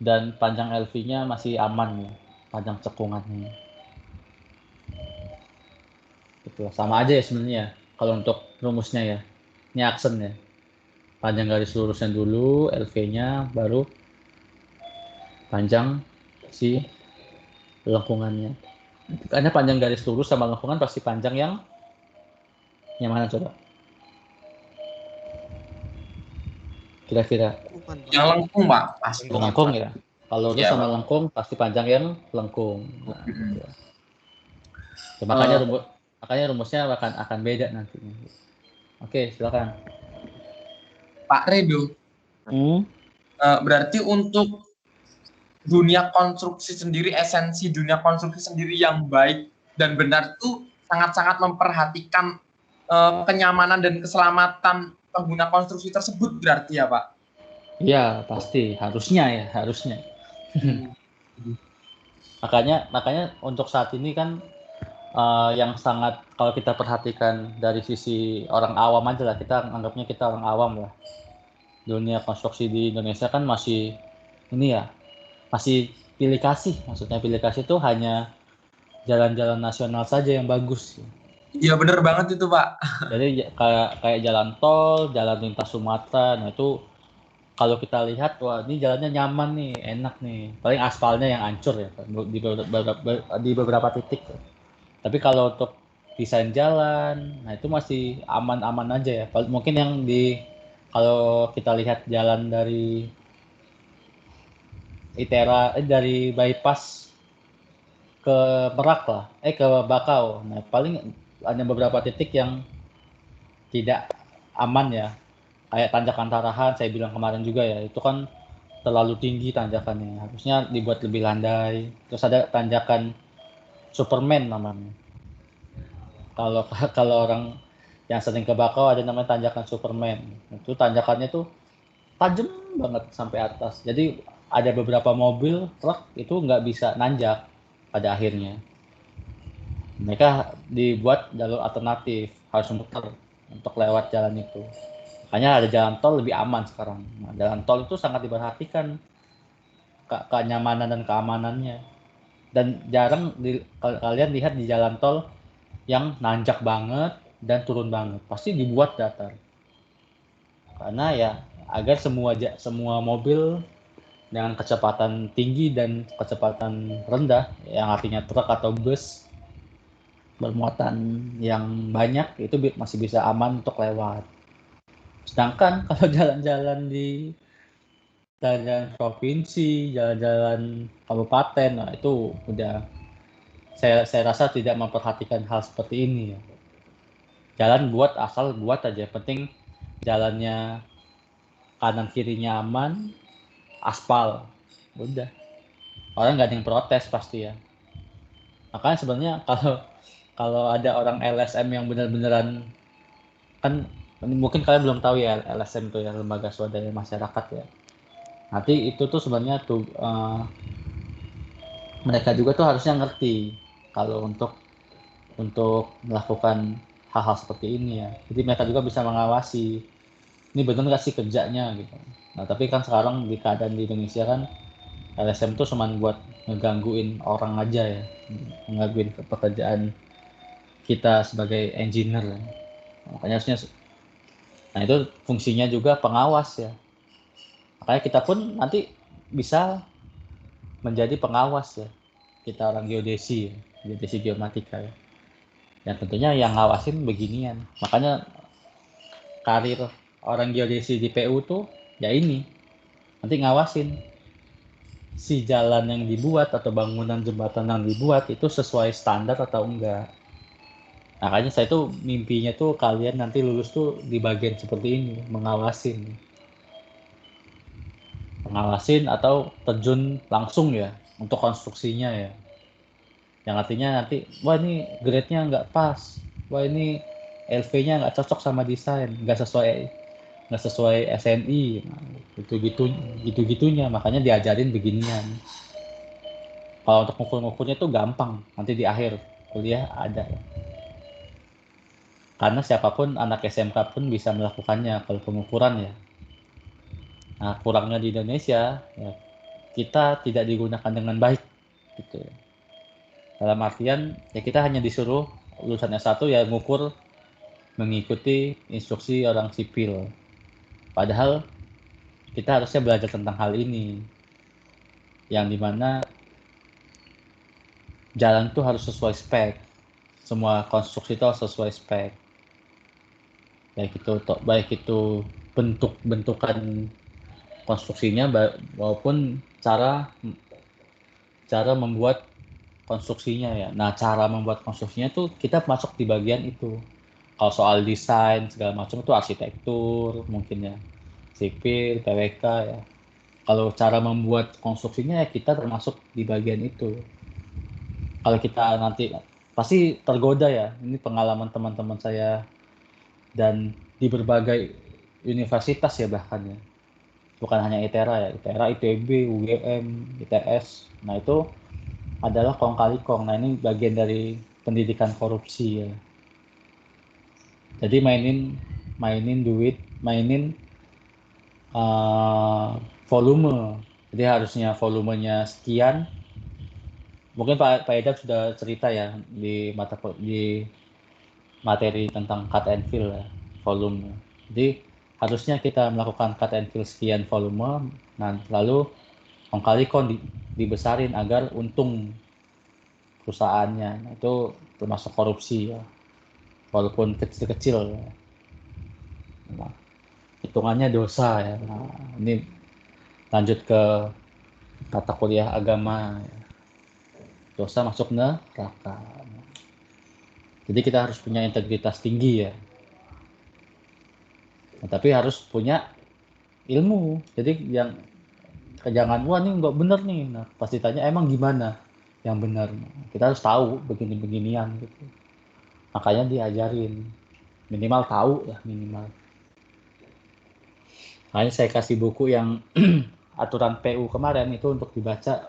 dan panjang LV-nya masih aman ya, panjang cekungannya. Gitu. Sama aja ya sebenarnya kalau untuk rumusnya ya. Ini aksen ya. Panjang garis lurusnya dulu, LV-nya, baru panjang si lengkungannya. Karena panjang garis lurus sama lengkungan pasti panjang yang mana coba? Kira-kira Lengkungan, Pak. Yang lengkung, Pak. Pasti. lengkung ya. Kalau lurus Iya, sama Pak. lengkung pasti panjang yang lengkung. Nah, gitu. Ya, Eh, makanya rumusnya akan beda nantinya. Oke, silakan. Pak Redo, berarti untuk dunia konstruksi sendiri, esensi dunia konstruksi sendiri yang baik dan benar itu sangat-sangat memperhatikan kenyamanan dan keselamatan pengguna konstruksi tersebut berarti ya, Pak? Iya, pasti. Harusnya. Makanya untuk saat ini kan yang sangat kalau kita perhatikan dari sisi orang awam aja lah, kita anggapnya kita orang awam lah. Dunia konstruksi di Indonesia kan masih pilih kasih. Maksudnya pilih kasih itu hanya jalan-jalan nasional saja yang bagus. Iya bener banget itu, Pak. Jadi kayak jalan tol, jalan lintas Sumatera, nah itu kalau kita lihat, wah ini jalannya nyaman nih, enak nih. Paling aspalnya yang hancur ya di beberapa titik. Tapi kalau untuk desain jalan, nah itu masih aman-aman aja ya. Mungkin yang kalau kita lihat jalan dari dari bypass ke Merak lah, ke Bakau. Nah paling ada beberapa titik yang tidak aman ya. Kayak tanjakan Tarahan, saya bilang kemarin juga ya, itu kan terlalu tinggi tanjakannya. Harusnya dibuat lebih landai. Terus ada tanjakan Superman namanya. Kalau kalau orang yang sering ke Bakau ada namanya tanjakan Superman. Itu tanjakannya tuh tajam banget sampai atas. Jadi ada beberapa mobil, truk itu nggak bisa nanjak pada akhirnya. Mereka dibuat jalur alternatif, harus muter untuk lewat jalan itu. Makanya ada jalan tol lebih aman sekarang. Nah, jalan tol itu sangat diperhatikan kenyamanan dan keamanannya. Dan jarang kalian lihat di jalan tol yang nanjak banget dan turun banget. Pasti dibuat datar. Karena ya agar semua mobil dengan kecepatan tinggi dan kecepatan rendah, yang artinya truk atau bus bermuatan yang banyak itu masih bisa aman untuk lewat. Sedangkan kalau jalan-jalan di jalan provinsi, jalan-jalan kabupaten, nah itu udah saya rasa tidak memperhatikan hal seperti ini ya. Jalan asal buat aja, penting jalannya kanan kirinya aman, aspal, udah. Orang nggak ada yang protes pasti ya. Makanya sebenarnya kalau ada orang LSM yang benar-benaran, kan mungkin kalian belum tahu ya LSM itu ya, lembaga swadaya masyarakat ya. Nanti itu tuh sebenarnya tuh mereka juga tuh harusnya ngerti kalau untuk melakukan hal-hal seperti ini ya. Jadi mereka juga bisa mengawasi ini benar nggak sih kerjanya gitu. Nah tapi kan sekarang di keadaan di Indonesia kan LSM tuh cuma buat ngegangguin orang aja ya, ngegangguin pekerjaan kita sebagai engineer. Makanya harusnya, nah itu fungsinya juga pengawas ya. Makanya kita pun nanti bisa menjadi pengawas ya. Kita orang geodesi geomatika ya. Dan tentunya yang ngawasin beginian. Makanya karir orang geodesi di PU tuh ya ini. Nanti ngawasin si jalan yang dibuat atau bangunan jembatan yang dibuat itu sesuai standar atau enggak. Makanya saya tuh mimpinya tuh kalian nanti lulus tuh di bagian seperti ini, mengawasin atau terjun langsung ya untuk konstruksinya ya. Yang artinya nanti, wah ini grade-nya nggak pas, wah ini LV-nya nggak cocok sama desain, nggak sesuai SNI, nah, gitu-gitunya. Makanya diajarin beginian. Kalau untuk ngukur-ngukurnya tuh gampang, nanti di akhir kuliah ada. Karena siapapun anak SMK pun bisa melakukannya kalau pengukuran ya. Nah, kurangnya di Indonesia, ya, kita tidak digunakan dengan baik, gitu. Dalam artian, ya kita hanya disuruh lulusan S1 ya ngukur mengikuti instruksi orang sipil. Padahal kita harusnya belajar tentang hal ini, yang dimana jalan tuh harus sesuai spek. Semua konstruksi itu harus sesuai spek. Baik itu bentukan konstruksinya maupun cara membuat konstruksinya ya. Nah, cara membuat konstruksinya tuh kita masuk di bagian itu. Kalau soal desain segala macam itu arsitektur mungkin ya, sipil, PWK ya. Kalau cara membuat konstruksinya ya kita termasuk di bagian itu. Kalau kita nanti pasti tergoda ya. Ini pengalaman teman-teman saya dan di berbagai universitas ya bahkan ya. Bukan hanya ITERA ya, ITERA, ITB, UGM, ITS. Nah itu adalah kong kali kong. Nah ini bagian dari pendidikan korupsi ya. Jadi mainin duit, mainin volume. Jadi harusnya volumenya sekian. Mungkin Pak Edam sudah cerita ya di materi tentang cut and fill ya, volume. Jadi harusnya kita melakukan cut and fill sekian volume, nah lalu kali dibesarin agar untung perusahaannya. Nah, itu termasuk korupsi ya, walaupun kecil-kecil ya. Nah, hitungannya dosa ya. Nah, ini lanjut ke mata kuliah agama ya. Dosa masuk neraka. Jadi kita harus punya integritas tinggi ya. Nah, tapi harus punya ilmu. Jadi jangan wah ini nggak benar nih. Nah, pasti tanya emang gimana yang benar. Kita harus tahu begini-beginian gitu. Makanya diajarin. Minimal tahu ya, minimal. Makanya saya kasih buku yang aturan PU kemarin itu untuk dibaca,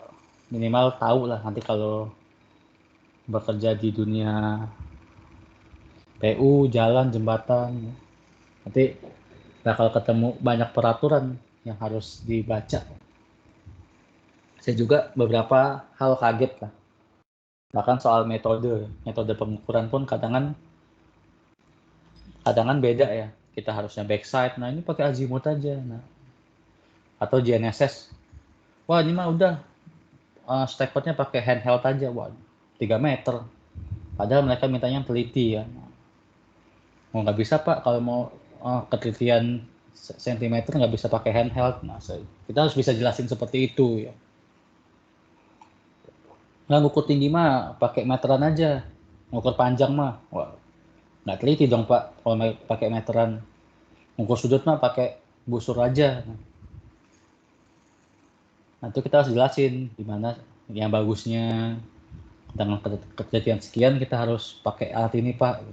minimal tahu lah nanti kalau bekerja di dunia PU, jalan, jembatan, nanti bakal ketemu banyak peraturan yang harus dibaca. Saya juga beberapa hal kaget lah. Bahkan soal metode pengukuran pun kadang beda ya. Kita harusnya backside, nah ini pakai azimut aja. Nah, atau GNSS, wah ini mah udah steppernya pakai handheld aja, wah 3 meter. Padahal mereka mintanya teliti ya. Mau nggak bisa Pak, kalau mau ketelitian sentimeter nggak bisa pakai handheld. Nah, kita harus bisa jelasin seperti itu ya. Nggak ngukur tinggi mah pakai meteran aja, ngukur panjang mah, wah nggak teliti dong Pak kalau pakai meteran. Ngukur sudut mah pakai busur aja. Nah itu kita harus jelasin gimana yang bagusnya, dengan kejadian sekian kita harus pakai alat ini Pak.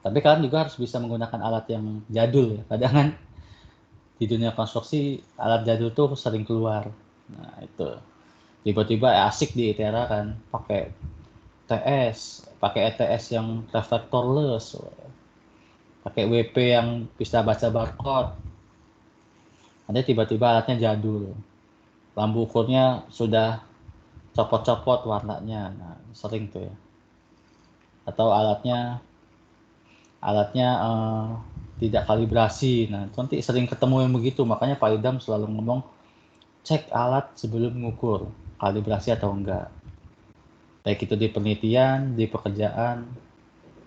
Tapi kalian juga harus bisa menggunakan alat yang jadul ya. Kadang kan di dunia konstruksi alat jadul tuh sering keluar. Nah itu tiba-tiba asik di ITERA kan pakai ETS yang reflectorless, pakai WP yang bisa baca barcode. Nanti tiba-tiba alatnya jadul, lampu ukurnya sudah copot-copot warnanya, nah sering tuh ya. Atau alatnya tidak kalibrasi, nah nanti sering ketemu yang begitu. Makanya Pak Idam selalu ngomong cek alat sebelum mengukur kalibrasi atau enggak. Baik itu di penelitian, di pekerjaan,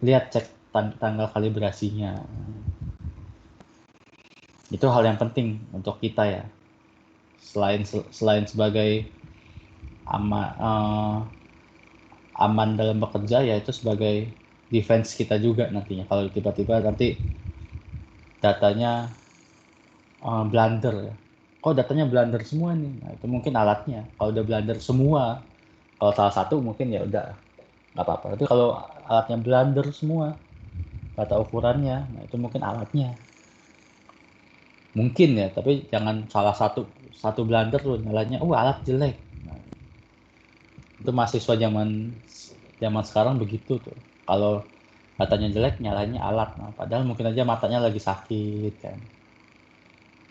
lihat cek tanggal kalibrasinya. Itu hal yang penting untuk kita ya. Selain sebagai aman dalam bekerja, ya itu sebagai defense kita juga nantinya. Kalau tiba-tiba nanti datanya blunder ya. Kok datanya blunder semua nih? Nah, itu mungkin alatnya. Kalau udah blunder semua, kalau salah satu mungkin ya udah nggak apa-apa. Tapi kalau alatnya blunder semua, kata ukurannya, nah itu mungkin alatnya. Mungkin ya, tapi jangan salah satu blunder tuh nyalanya, alat jelek. Nah, itu mahasiswa zaman sekarang begitu tuh. Kalau katanya jelek, nyalanya alat. Nah, padahal mungkin aja matanya lagi sakit kan.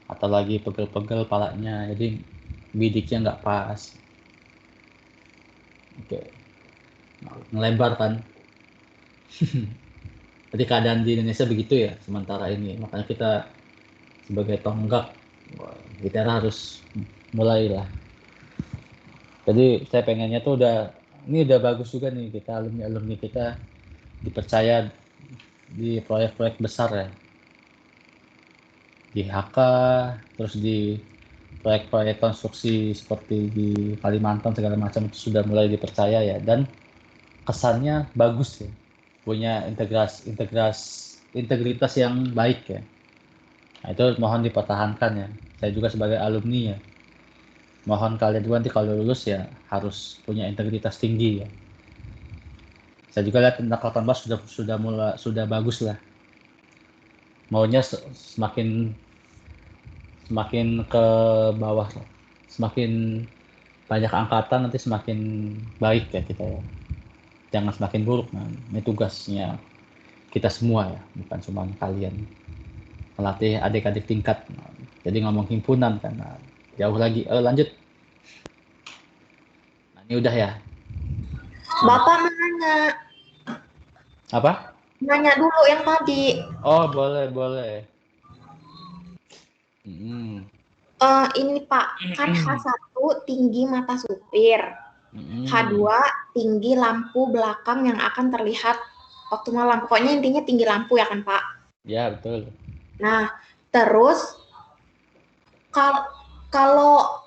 atau lagi pegel-pegel palanya, jadi bidiknya nggak pas. Oke, ngelebar kan. Jadi keadaan di Indonesia begitu ya sementara ini, makanya kita sebagai tonggak kita harus mulailah. Jadi saya pengennya tuh ini udah bagus juga nih, kita alumni kita dipercaya di proyek-proyek besar ya, di HK, terus di proyek-proyek konstruksi seperti di Kalimantan segala macam itu sudah mulai dipercaya ya, dan kesannya bagus ya, punya integritas yang baik ya. Nah, itu mohon dipertahankan ya. Saya juga sebagai alumni ya, mohon kalian juga nanti kalau lulus ya harus punya integritas tinggi ya. Saya juga lihat tentang 18 sudah bagus lah. Maunya semakin ke bawah, semakin banyak angkatan nanti semakin baik ya kita ya. Jangan semakin buruk. Nah, ini tugasnya kita semua ya, bukan cuma kalian. Melatih adik-adik tingkat. Nah, jadi ngomong himpunan kan, nah, jauh lagi. Lanjut. Nah, ini udah ya. Bapak menanya. Apa? Nanya dulu yang tadi. Oh, boleh. Ini Pak, kan H1 tinggi mata supir. H2 tinggi lampu belakang yang akan terlihat waktu malam. Pokoknya intinya tinggi lampu ya kan Pak? Ya, betul. Nah, terus kalau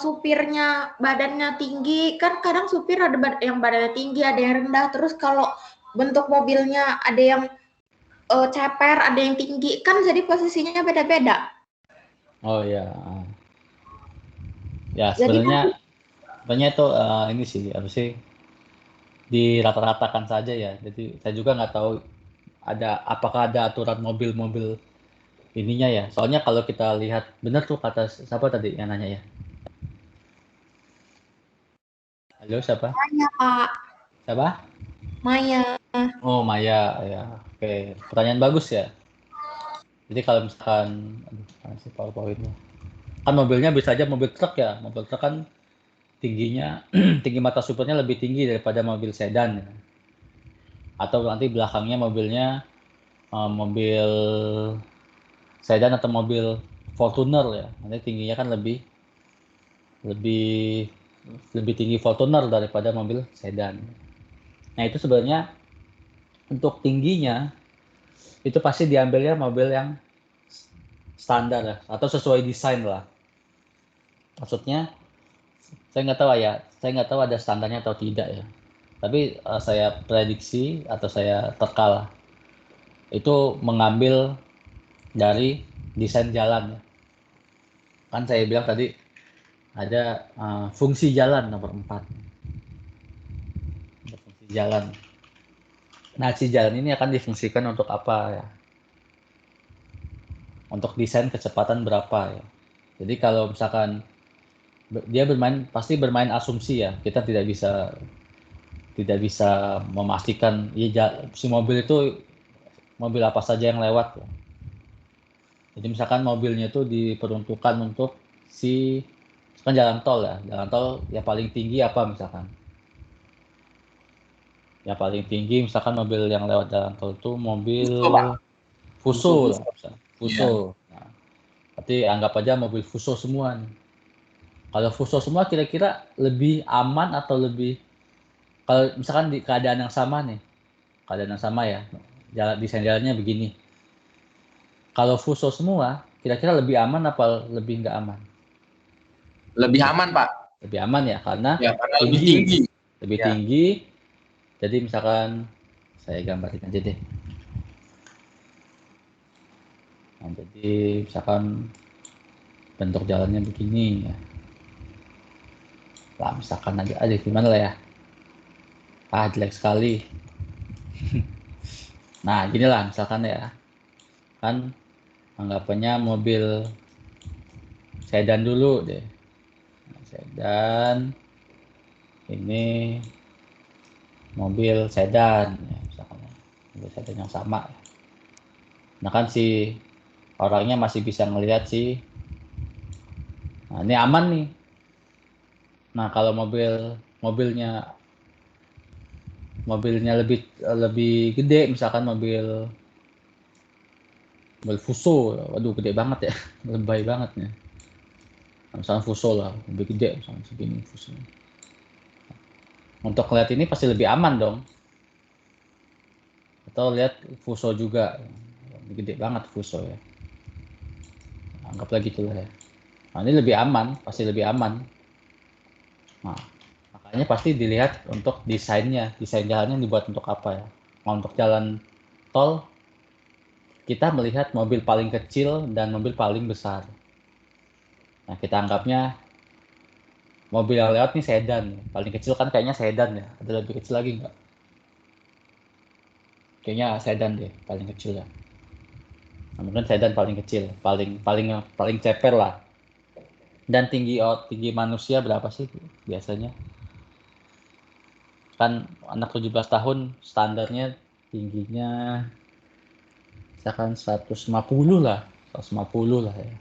supirnya badannya tinggi, kan kadang supir ada yang badannya tinggi, ada yang rendah. Terus kalau bentuk mobilnya ada yang ceper, ada yang tinggi, kan jadi posisinya beda-beda. Oh ya. Ya, sebenarnya itu ini sih harus sih dirata-ratakan saja ya. Jadi saya juga nggak tahu apakah ada aturan mobil-mobil ininya ya. Soalnya kalau kita lihat benar tuh kata siapa tadi yang nanya ya? Halo, siapa? Maya, Pak. Siapa? Maya. Oh, Maya ya. Oke, pertanyaan bagus ya. Jadi kalau misalkan mana sih PowerPoint-nya? Kan mobilnya bisa aja mobil truk ya. Mobil truk kan tingginya tinggi mata supirnya lebih tinggi daripada mobil sedan ya. Atau nanti belakangnya mobilnya mobil sedan atau mobil Fortuner ya. Nanti tingginya kan lebih tinggi Fortuner daripada mobil sedan. Nah, itu sebenarnya untuk tingginya itu pasti diambilnya mobil yang standar ya, atau sesuai desain lah. Maksudnya saya nggak tahu ada standarnya atau tidak ya. Tapi saya prediksi atau saya teka itu mengambil dari desain jalan. Kan saya bilang tadi ada fungsi jalan nomor 4. Ada fungsi jalan. Nah, si jalan ini akan difungsikan untuk apa ya? Untuk desain kecepatan berapa ya? Jadi kalau misalkan dia pasti bermain asumsi ya. Kita tidak bisa memastikan ya si mobil itu mobil apa saja yang lewat ya. Jadi misalkan mobilnya itu diperuntukkan untuk misalkan jalan tol ya paling tinggi apa misalkan. Ya paling tinggi misalkan mobil yang lewat jalan tol itu mobil Fuso lah. Fuso. Nah, berarti anggap aja mobil Fuso semua nih. Kalau Fuso semua kira-kira lebih aman atau kalau misalkan di keadaan yang sama ya, desain jalannya begini. Kalau Fuso semua, kira-kira lebih aman apa lebih nggak aman? Lebih aman, Pak. Lebih aman ya, karena lebih tinggi. Lebih tinggi. Jadi misalkan saya gambarin aja deh. Nah, jadi misalkan bentuk jalannya begini ya. Lah misalkan aja gimana lah ya. Jelek sekali. Nah, ginilah misalkan ya. Kan anggapannya mobil sedan dulu deh. Nah, sedan ini mobil sedan ya, misalkan mobil sedan yang sama. Nah kan si orangnya masih bisa ngelihat sih. Nah, ini aman nih. Nah, kalau mobilnya lebih gede, misalkan mobil Fuso, waduh gede banget ya, lebay banget ya. Nah, misalnya Fuso lah, lebih gede misalnya segini Fuso. Untuk lihat ini pasti lebih aman dong. Atau lihat Fuso juga, lebih gede banget Fuso ya. Anggaplah gitulah ya. Nah, ini lebih aman, pasti lebih aman. Nah, makanya pasti dilihat untuk desain jalannya dibuat untuk apa ya. Nah, untuk jalan tol, kita melihat mobil paling kecil dan mobil paling besar. Nah, kita anggapnya mobil yang lewat nih sedan. Paling kecil kan kayaknya sedan ya. Ada lebih kecil lagi nggak? Kayaknya sedan deh, paling kecil ya. Nah, mungkin sedan paling kecil, paling ceper lah. Dan tinggi manusia berapa sih biasanya? Kan anak 17 tahun standarnya tingginya misalkan 150 lah, 150 lah ya.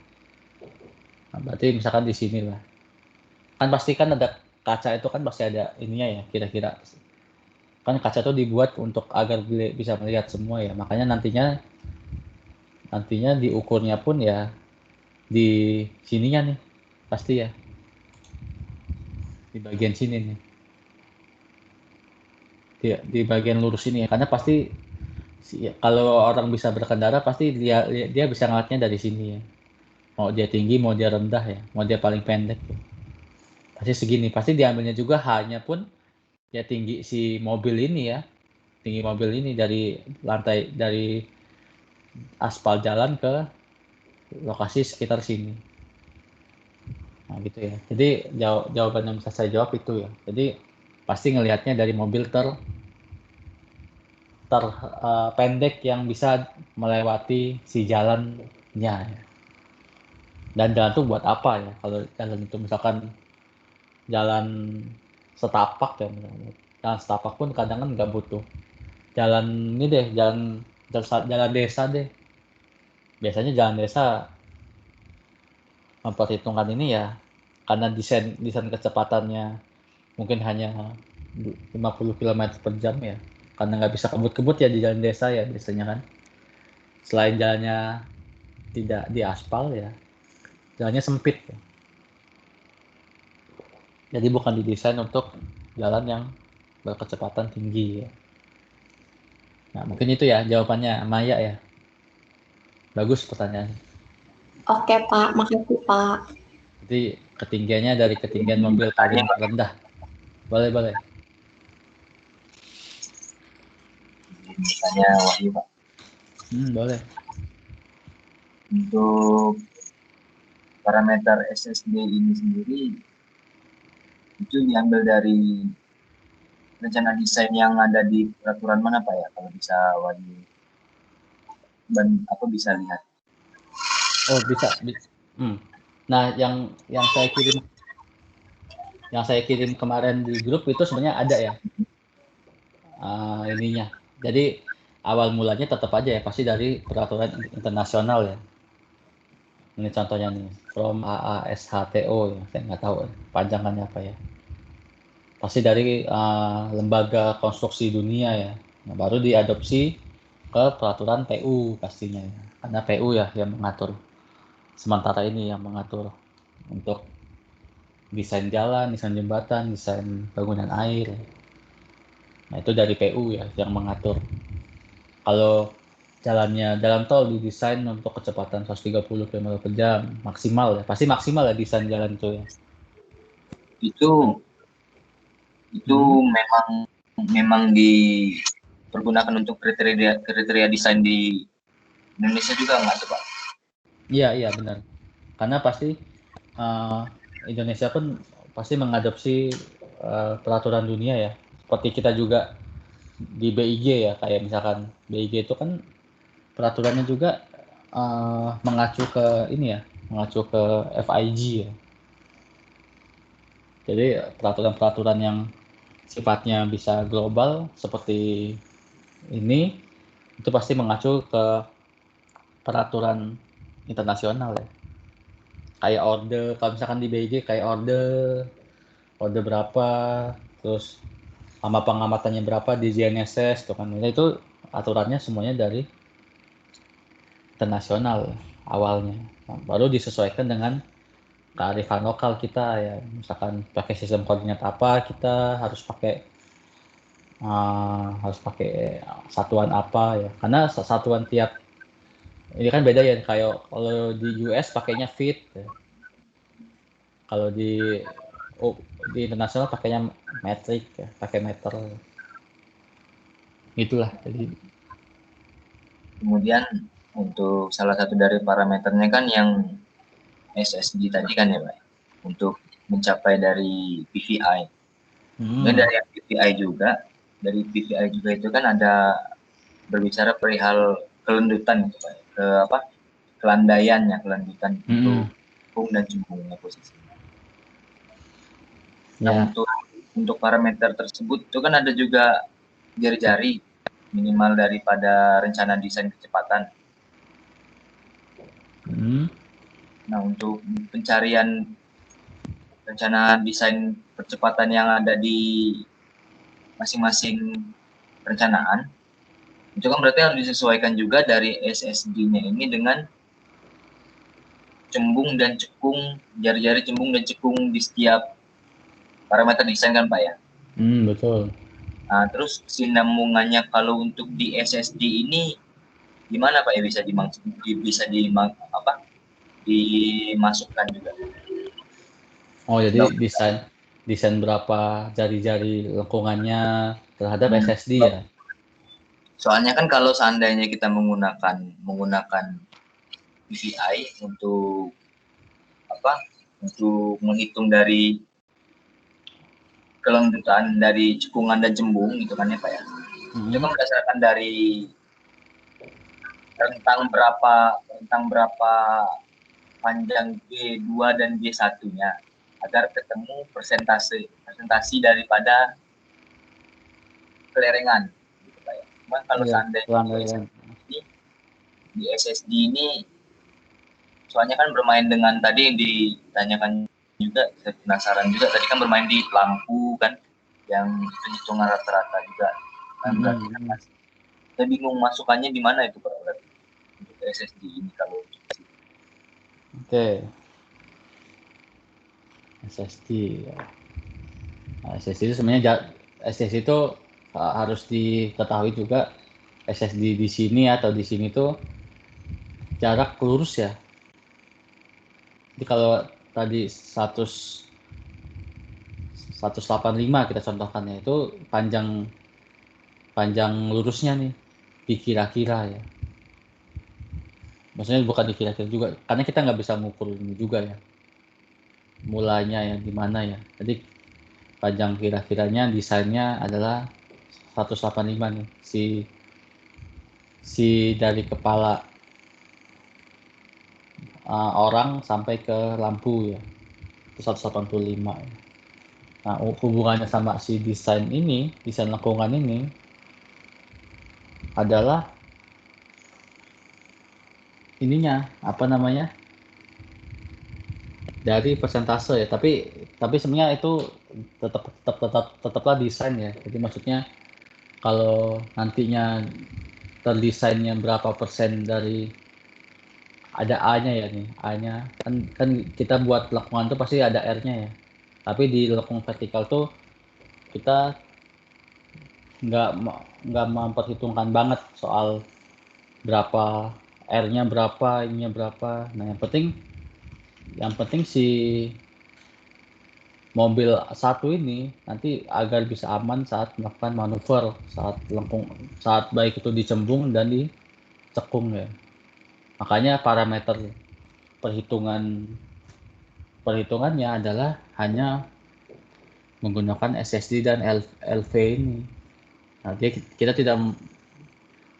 Nah, berarti misalkan di sini lah. Kan pasti kan ada kaca itu kan pasti ada ininya ya, kira-kira. Kan kaca itu dibuat untuk agar bisa melihat semua ya. Makanya nantinya diukurnya pun ya di sininya nih pasti ya, di bagian sini nih, di bagian lurus ini ya, karena pasti kalau orang bisa berkendara pasti dia bisa ngeliatnya dari sini ya, mau dia tinggi mau dia rendah ya, mau dia paling pendek ya. Pasti segini, pasti diambilnya juga hanya pun ya tinggi si mobil ini ya, tinggi mobil ini dari lantai, dari aspal jalan ke lokasi sekitar sini. Nah gitu ya. Jadi jawaban yang bisa saya jawab itu ya. Jadi pasti ngelihatnya dari mobil pendek yang bisa melewati si jalannya ya. Dan jalan itu buat apa ya? Kalau jalan itu misalkan jalan setapak ya, jalan setapak pun kadang kan nggak butuh jalan ini deh, jalan desa deh. Biasanya jalan desa memperhitungkan ini ya, karena desain kecepatannya mungkin hanya 50 km per jam ya, karena nggak bisa kebut-kebut ya di jalan desa ya biasanya kan. Selain jalannya tidak di aspal ya, jalannya sempit ya. Jadi bukan didesain untuk jalan yang berkecepatan tinggi ya. Nah mungkin itu ya jawabannya Maya ya. Bagus pertanyaannya. Oke Pak, makasih Pak. Jadi ketinggiannya dari ketinggian mobil paling rendah. Boleh. Misalnya Wahyu Pak. Boleh. Untuk parameter SSD ini sendiri itu diambil dari rencana desain yang ada di peraturan mana Pak ya, kalau bisa Wahyu bisa lihat. Oh bisa. Nah yang saya kirim kemarin di grup itu sebenarnya ada ya ininya. Jadi awal mulanya tetap aja ya pasti dari peraturan internasional ya. Ini contohnya nih from AASHTO ya, saya nggak tahu panjangannya apa ya. Pasti dari lembaga konstruksi dunia ya. Nah, baru diadopsi ke peraturan PU pastinya ya. Karena PU ya yang mengatur. Sementara ini yang mengatur untuk desain jalan, desain jembatan, desain bangunan air. Nah itu dari PU ya yang mengatur. Kalau jalan tol didesain untuk kecepatan 130 km per jam maksimal ya, pasti maksimal ya desain jalan itu ya. Itu memang dipergunakan untuk kriteria desain di Indonesia juga nggak tuh Pak? Iya benar. Karena pasti Indonesia pun pasti mengadopsi peraturan dunia ya. Seperti kita juga di BIG ya, kayak misalkan BIG itu kan peraturannya juga mengacu ke FIG ya. Jadi peraturan-peraturan yang sifatnya bisa global seperti ini itu pasti mengacu ke peraturan internasional ya. Kayak order, kalau misalkan di BG kayak order berapa, terus sama pengamatannya berapa di GNSS tuh kan. Itu aturannya semuanya dari internasional awalnya. Nah, baru disesuaikan dengan kearifan lokal kita ya. Misalkan pakai sistem koordinat apa, kita harus pakai satuan apa ya. Karena satuan tiap ini kan beda ya. Kayak kalau di US pakainya feet ya. Kalau di internasional pakainya metric ya, pakai meter. Itulah. Jadi Kemudian untuk salah satu dari parameternya kan yang SSD tadi kan ya Pak, untuk mencapai dari PVI. Dan dari PVI juga, itu kan ada berbicara perihal kelendutan gitu Pak, kelandaiannya, kelendutan untuk cekung dan cembungnya posisinya. Nah, untuk parameter tersebut itu kan ada juga jari-jari minimal daripada rencana desain kecepatan. Nah, untuk pencarian rencana desain percepatan yang ada di masing-masing perencanaan, itu kan berarti harus disesuaikan juga dari SSD-nya ini dengan cembung dan cekung, jari-jari cembung dan cekung di setiap parameter desain kan Pak ya? Betul. Nah, terus kesinambungannya kalau untuk di SSD ini gimana Pak ya, bisa dimasukkan juga? Oh, jadi desain berapa jari-jari lengkungannya terhadap SSD ya? Soalnya kan kalau seandainya kita menggunakan PVI untuk menghitung dari kelendutan dari cekungan dan cembung gitu kan ya Pak ya. Itu kan berdasarkan dari rentang berapa panjang G2 dan G1-nya agar ketemu presentasi daripada kelerengan gitu Pak ya. Cuma kalau seandainya di SSD ini soalnya kan bermain dengan tadi yang ditanyakan juga, saya penasaran juga tadi kan bermain di lampu kan yang perhitungan rata-rata juga kan, berarti kan saya bingung masukannya di mana itu Pak berarti untuk SSD ini kalau SSD ya. Nah, SSD itu sebenarnya SSD itu harus diketahui juga SSD di sini atau di sini tuh jarak lurus ya. Jadi kalau tadi 185 kita contohkan ya, itu panjang lurusnya nih dikira-kira ya. Maksudnya bukan dikira-kira juga, karena kita nggak bisa mengukur ini juga ya. Mulanya ya di mana ya. Jadi panjang kira-kiranya desainnya adalah 185 nih. Si dari kepala orang sampai ke lampu ya. Itu 185 ya. Nah, hubungannya sama si desain lengkungan ini adalah dari persentase ya, tapi sebenarnya itu tetaplah desain ya. Jadi maksudnya kalau nantinya terdesainnya berapa persen dari ada A-nya ya nih, A-nya kan kita buat lengkungan tuh pasti ada R-nya ya. Tapi di lengkung vertikal tuh kita nggak memperhitungkan banget soal berapa R-nya berapa, ininya berapa. Nah, yang penting si mobil satu ini nanti agar bisa aman saat melakukan manuver, saat baik itu dicembung dan dicekung ya. Makanya parameter perhitungannya adalah hanya menggunakan SSD dan LV ini. Nah, kita tidak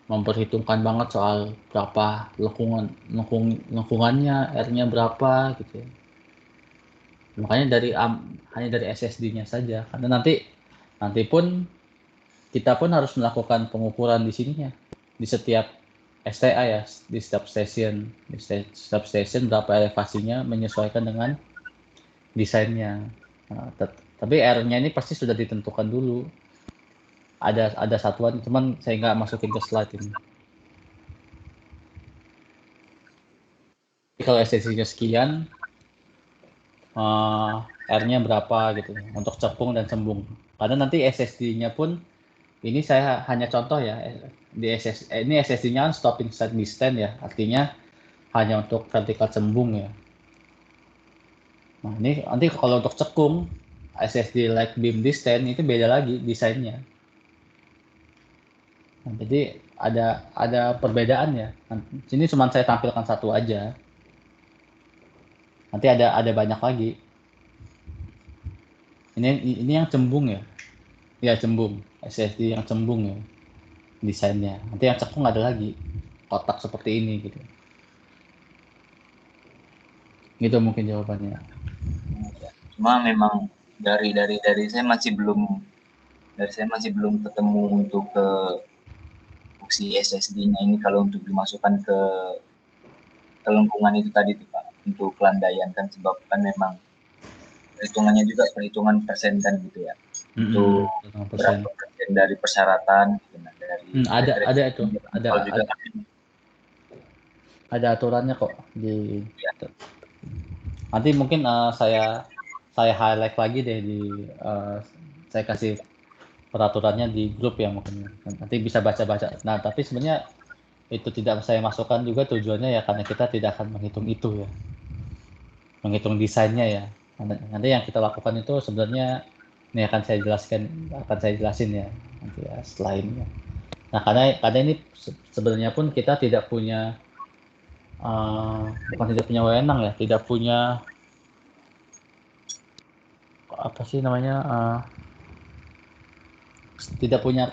memperhitungkan banget soal berapa lengkungannya, R-nya berapa gitu ya. Makanya hanya dari SSD-nya saja, karena nanti pun kita pun harus melakukan pengukuran di sininya, di setiap STA ya, di setiap stasiun. Di setiap stasiun berapa elevasinya menyesuaikan dengan desainnya. Nah, tapi R-nya ini pasti sudah ditentukan dulu. Ada satuan, cuman saya nggak masukin ke slide ini. Jadi kalau SSD-nya sekian, R-nya berapa gitu untuk cekung dan cembung. Karena nanti SSD-nya pun ini saya hanya contoh ya, di ini SSD-nya kan stopping side distance ya, artinya hanya untuk vertikal cembung ya. Nah ini nanti kalau untuk cekung SSD like beam distance itu beda lagi desainnya. Nah, jadi ada perbedaan ya. Sini cuma saya tampilkan satu aja. Nanti ada banyak lagi. Ini yang cembung ya. Ya cembung, SSD yang cembung ya desainnya. Nanti yang cekung ada lagi kotak seperti ini gitu. Gitu mungkin jawabannya. Cuma memang dari saya masih belum ketemu untuk ke fungsi SSD-nya ini kalau untuk dimasukkan ke lengkungan itu tadi tuh Pak, untuk pelandaian kan, sebab kan memang perhitungannya juga perhitungan persen kan gitu ya. Untuk berapa persen dari persyaratan gitu, nah, dari ada itu juga ada aturannya kok di ya. Nanti mungkin saya highlight lagi deh saya kasih peraturannya di grup ya, mungkin nanti bisa baca-baca. Nah tapi sebenarnya itu tidak saya masukkan juga tujuannya ya karena kita tidak akan menghitung itu ya, menghitung desainnya ya. Nanti yang kita lakukan itu sebenarnya ini akan saya jelasin ya nanti ya setelah ini ya. Nah karena ini sebenarnya pun kita tidak punya bukan tidak punya wewenang ya, tidak punya apa sih namanya, tidak punya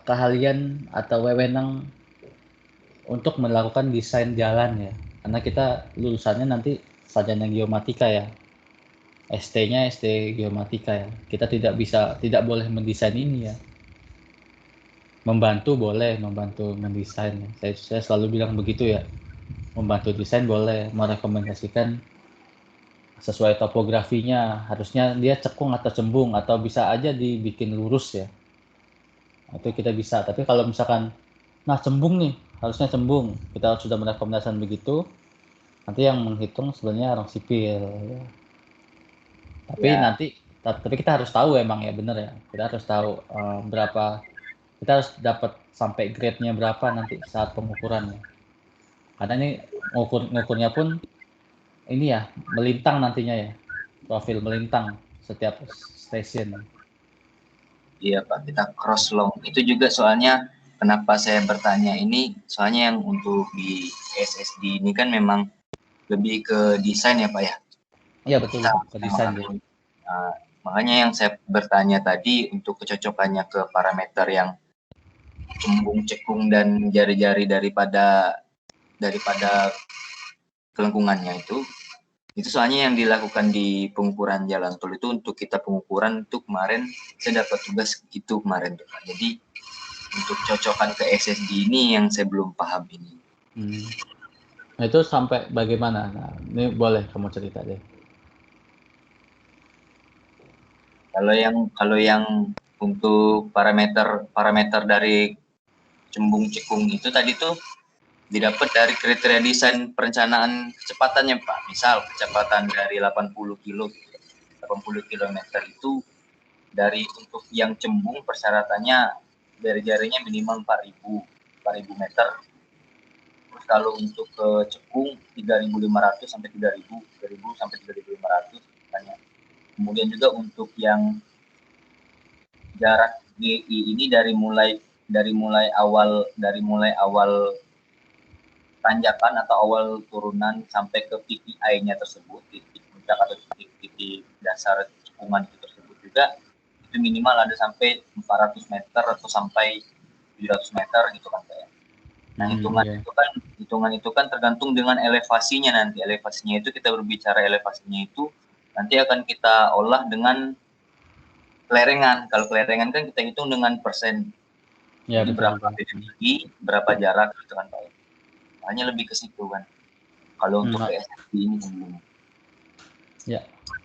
keahlian atau wewenang untuk melakukan desain jalan ya, karena kita lulusannya nanti sarjana geomatika ya, ST-nya ST geomatika ya. Kita tidak boleh mendesain ini ya. Membantu boleh, membantu mendesain ya. Saya selalu bilang begitu ya. Membantu desain boleh, merekomendasikan sesuai topografinya, harusnya dia cekung atau cembung atau bisa aja dibikin lurus ya. Itu kita bisa. Tapi kalau misalkan nah cembung nih, harusnya cembung, kita sudah merekomendasikan begitu, nanti yang menghitung sebenarnya orang sipil ya. Tapi kita harus tahu emang ya bener ya, kita harus tahu berapa, kita harus dapat sampai grade-nya berapa nanti saat pengukurannya, karena ini ngukurnya pun ini ya melintang nantinya ya, profil melintang setiap stasiun. Iya Pak, kita cross long. Itu juga soalnya kenapa saya bertanya ini, soalnya yang untuk di SSD ini kan memang lebih ke desain ya Pak ya. Iya betul, ke desain ya. Nah, makanya yang saya bertanya tadi untuk kecocokannya ke parameter yang cembung, cekung dan jari-jari daripada kelengkungannya itu soalnya yang dilakukan di pengukuran jalan tol itu untuk kita pengukuran itu kemarin saya dapat tugas itu kemarin tuh Pak. Jadi untuk cocokan ke SSD ini yang saya belum paham ini. Nah itu sampai bagaimana? Nah, ini boleh kamu cerita deh. Kalau yang untuk parameter dari cembung cekung itu tadi tuh didapat dari kriteria desain perencanaan kecepatannya Pak. Misal kecepatan dari 80 km itu dari untuk yang cembung persyaratannya dari jarinya minimal 4.000 meter. Terus kalau untuk ke cekung 3.500 sampai 3.000 sampai 3.500 misalnya. Kemudian juga untuk yang jarak GI ini dari mulai awal tanjakan atau awal turunan sampai ke PPI-nya tersebut, titik puncak atau titik dasar cekungan itu tersebut juga itu minimal ada sampai 400 meter atau sampai 700 meter gitu kan Pak. Nah hitungan itu kan tergantung dengan elevasinya nanti. Elevasinya itu kita berbicara elevasinya itu nanti akan kita olah dengan kelerengan. Kalau kelerengan kan kita hitung dengan persen. Ya, jadi berapa tinggi, berapa jarak gitu kan Pak. hanya lebih ke situ kan. Kalau untuk Hmm. PSSD ini sendiri.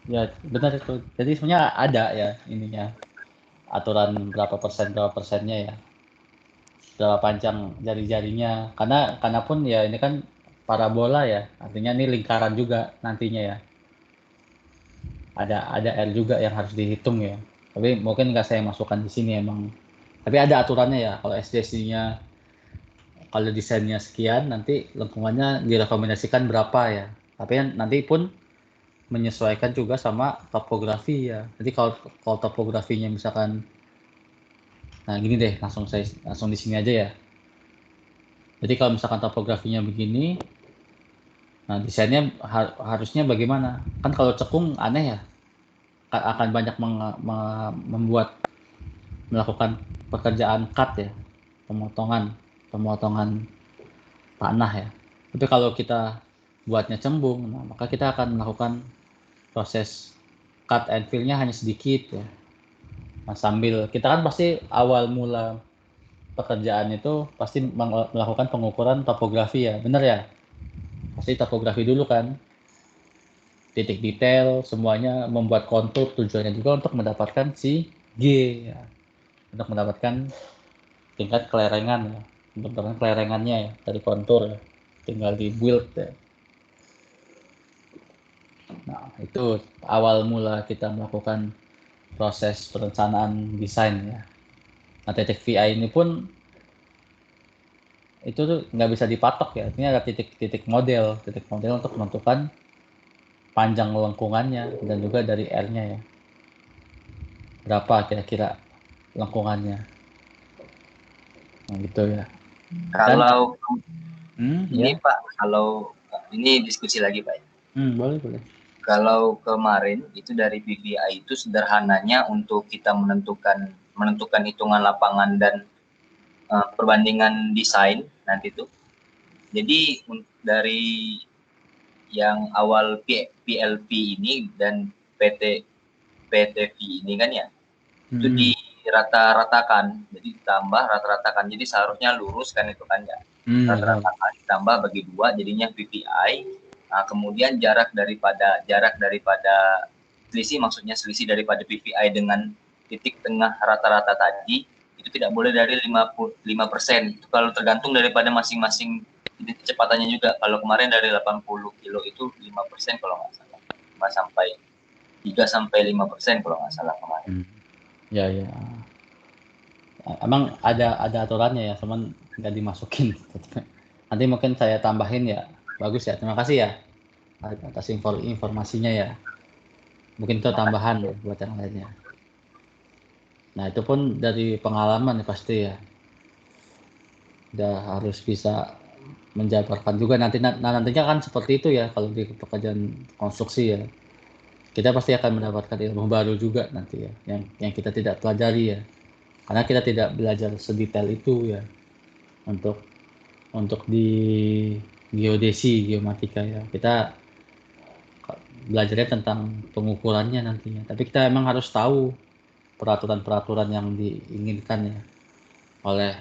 Ya benar itu. Jadi sebenarnya ada ya ininya aturan berapa persennya ya, berapa panjang jari-jarinya. Karena pun ya ini kan parabola ya, artinya ini lingkaran juga nantinya ya. Ada R juga yang harus dihitung ya. Tapi mungkin nggak saya masukkan di sini emang. Tapi ada aturannya ya. Kalau SDC-nya kalau desainnya sekian, nanti lengkungannya direkomendasikan berapa ya. Tapi kan nanti pun menyesuaikan juga sama topografi ya. Jadi kalau topografinya misalkan, nah gini deh, langsung di sini aja ya. Jadi kalau misalkan topografinya begini, nah desainnya harusnya bagaimana? Kan kalau cekung aneh ya, akan banyak melakukan pekerjaan cut ya, pemotongan tanah ya. Tapi kalau kita buatnya cembung, nah, maka kita akan melakukan proses cut and fill-nya hanya sedikit ya. Nah, sambil kita kan pasti awal mula pekerjaan itu pasti melakukan pengukuran topografi ya, benar ya? Pasti topografi dulu kan, titik detail semuanya, membuat kontur, tujuannya juga untuk mendapatkan si G ya, untuk mendapatkan tingkat kelerengan ya, untuk mendapatkan kelerengannya ya dari kontur ya, tinggal di build ya. Nah itu awal mula kita melakukan proses perencanaan desain ya. Nah titik VI ini pun itu tuh nggak bisa dipatok ya, artinya ada titik model untuk menentukan panjang lengkungannya dan juga dari R-nya ya, berapa kira-kira lengkungannya, nah, gitu ya. Kalau Ya. ini Pak, kalau ini diskusi lagi Pak. Boleh. Kalau kemarin itu dari PPI itu sederhananya untuk kita menentukan hitungan lapangan dan perbandingan desain nanti itu. Jadi dari yang awal PLP ini dan PTV ini kan ya, itu dirata-ratakan, jadi ditambah rata-ratakan, jadi seharusnya lurus kan itu kan ya, rata-ratakan ditambah bagi 2 jadinya PPI. Nah, kemudian jarak daripada selisih, maksudnya selisih daripada PPI dengan titik tengah rata-rata tadi itu tidak boleh dari 5%. Itu kalau tergantung daripada masing-masing titik kecepatannya juga. Kalau kemarin dari 80 kilo itu 5% kalau nggak salah, 3-5% kalau nggak salah kemarin. Ya. Emang ada aturannya ya, cuman nggak dimasukin. Nanti mungkin saya tambahin ya. Bagus ya, terima kasih ya atas informasinya ya. Mungkin itu tambahan buat yang lainnya. Nah itu pun dari pengalaman ya pasti ya. Udah harus bisa menjabarkan juga nantinya kan seperti itu ya kalau di pekerjaan konstruksi ya. Kita pasti akan mendapatkan ilmu baru juga nanti ya, yang kita tidak pelajari ya. Karena kita tidak belajar sedetail itu ya untuk di geodesi, geomatika ya. Kita belajarnya tentang pengukurannya nantinya. Tapi kita emang harus tahu peraturan-peraturan yang diinginkan ya oleh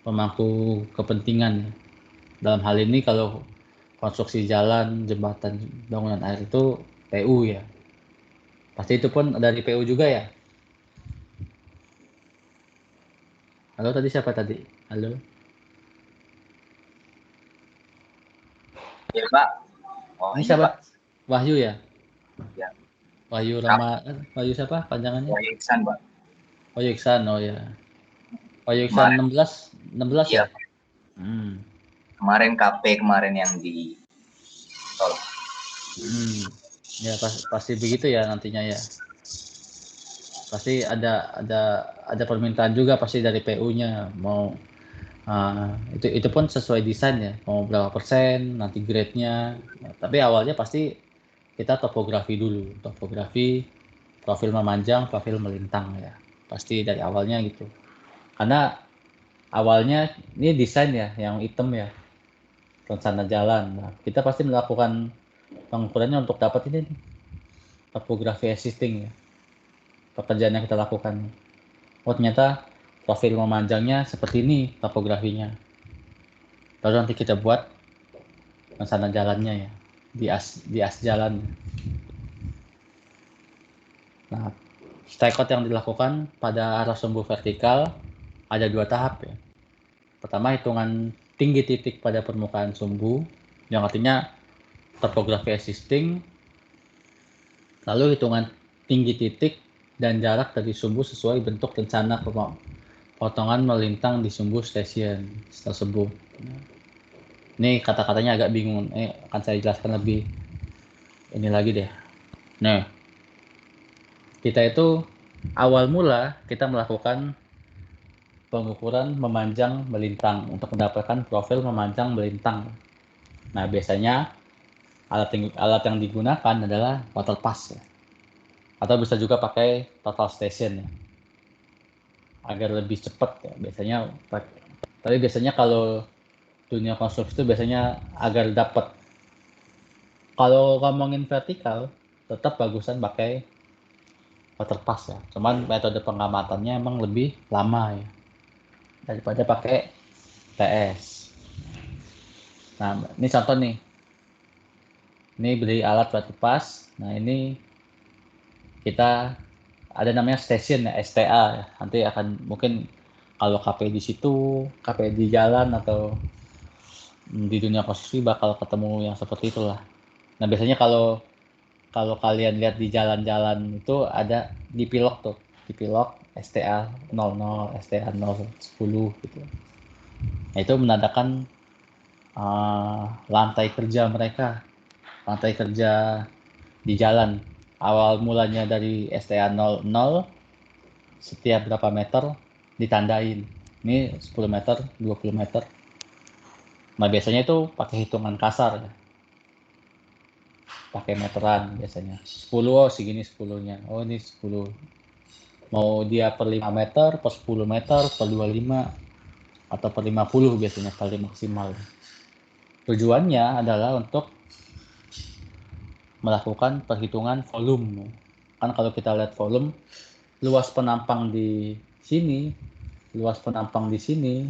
pemangku kepentingan ya. Dalam hal ini kalau konstruksi jalan, jembatan, bangunan air itu PU ya. Pasti itu pun dari PU juga ya. Halo, tadi siapa tadi? Halo. Ya Pak. Ini siapa? Pak. Wahyu ya? Ya. Wahyu Rama, Wahyu siapa panjangannya? Wahyu Iksan Pak. Wahyu Iksan, oh ya. Wahyu Iksan 16 iya. Ya? Kemarin KP yang di tol. Ya pasti begitu ya nantinya ya. Pasti ada permintaan juga pasti dari PU-nya mau itu pun sesuai desain ya, mau berapa persen nanti grade-nya. Tapi awalnya pasti kita topografi dulu, profil memanjang, profil melintang ya. Pasti dari awalnya gitu. Karena awalnya ini desain ya yang hitam ya, rencana jalan. Nah, kita pasti melakukan pengukurannya untuk dapat ini nih, topografi existing ya, pekerjaan yang kita lakukan. Oh ternyata profil memanjangnya seperti ini topografinya. Baru nanti kita buat rencana jalannya ya, di as jalan. Nah, strike-out yang dilakukan pada arah sumbu vertikal ada 2 tahap ya. Pertama, hitungan tinggi titik pada permukaan sumbu, yang artinya topografi existing, lalu hitungan tinggi titik dan jarak dari sumbu sesuai bentuk rencana potongan melintang di sumbu stasiun tersebut. Ini kata-katanya agak bingung, akan saya jelaskan lebih ini lagi deh. Nah, kita itu awal mula kita melakukan pengukuran memanjang melintang untuk mendapatkan profil memanjang melintang. Nah, biasanya alat yang digunakan adalah water pass ya. Atau bisa juga pakai total station ya. Agar lebih cepat ya. Tapi biasanya kalau dunia konstruksi itu biasanya agar dapat, kalau ngomongin vertikal tetap bagusan pakai water pass ya. Cuman metode pengamatannya emang lebih lama ya daripada pakai TS. Nah, ini contoh nih. Ini beli alat water pass. Nah, ini kita ada namanya station ya, STA ya. Nanti akan mungkin kalau KP di situ, KP di jalan atau di dunia konstruksi bakal ketemu yang seperti itulah. Nah, biasanya kalau kalian lihat di jalan-jalan itu ada di pilok tuh, di pilok STA 00, STA 010 gitu. Nah, itu menandakan lantai kerja mereka, lantai kerja di jalan. Awal mulanya dari STA 00, setiap berapa meter ditandain. Ini 10 meter, 20 meter. Nah, biasanya itu pakai hitungan kasar ya. Pakai meteran biasanya. 10, oh segini 10-nya. Oh, ini 10. Mau dia per 5 meter, per 10 meter, per 25 atau per 50 biasanya paling maksimal. Tujuannya adalah untuk melakukan perhitungan volume. Kan kalau kita lihat volume, luas penampang di sini, luas penampang di sini,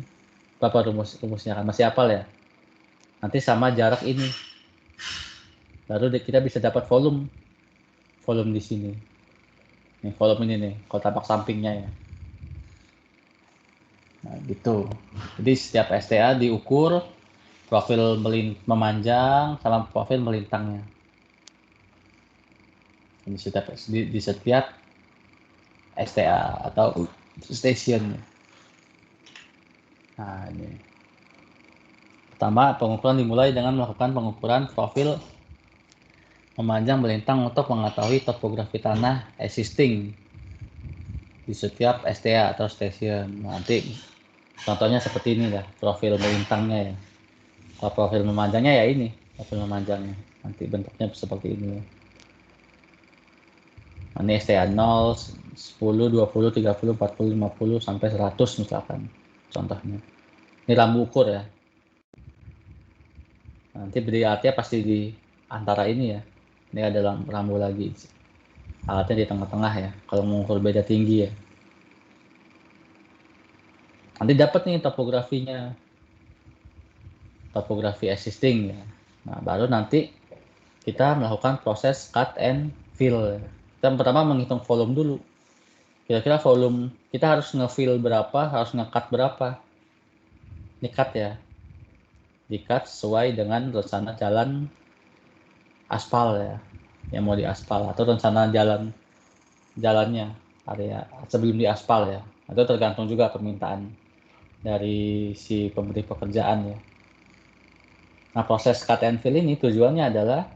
berapa rumusnya kan masih hafal ya? Nanti sama jarak ini. Lalu kita bisa dapat volume di sini. Nih, volume ini nih, kalau tampak sampingnya ya. Nah, gitu. Jadi setiap STA diukur profil memanjang sama profil melintangnya. Di setiap STA atau station. Nah, ini. Pertama, pengukuran dimulai dengan melakukan pengukuran profil memanjang melintang untuk mengetahui topografi tanah existing di setiap STA atau station. Nanti contohnya seperti ini lah, profil melintangnya ya. Kalau profil memanjangnya ya ini, profil memanjangnya. Nanti bentuknya seperti ini. Nah, ini STA 0, 10, 20, 30, 40, 50 sampai 100 misalkan. Contohnya. Ini rambu ukur ya. Nanti beri alatnya pasti di antara ini ya. Ini ada rambu lagi. Alatnya di tengah-tengah ya. Kalau mengukur beda tinggi ya. Nanti dapat nih topografinya. Topografi existing ya. Nah, baru nanti kita melakukan proses cut and fill. Kita pertama menghitung volume dulu. Kira-kira volume kita harus nge-fill berapa, harus nge-cut berapa. Ini cut ya. Di-cut sesuai dengan rencana jalan aspal ya. Yang mau diaspal atau rencana jalannya area sebelum diaspal ya. Itu tergantung juga permintaan dari si pemberi pekerjaan ya. Nah, proses cut and fill ini tujuannya adalah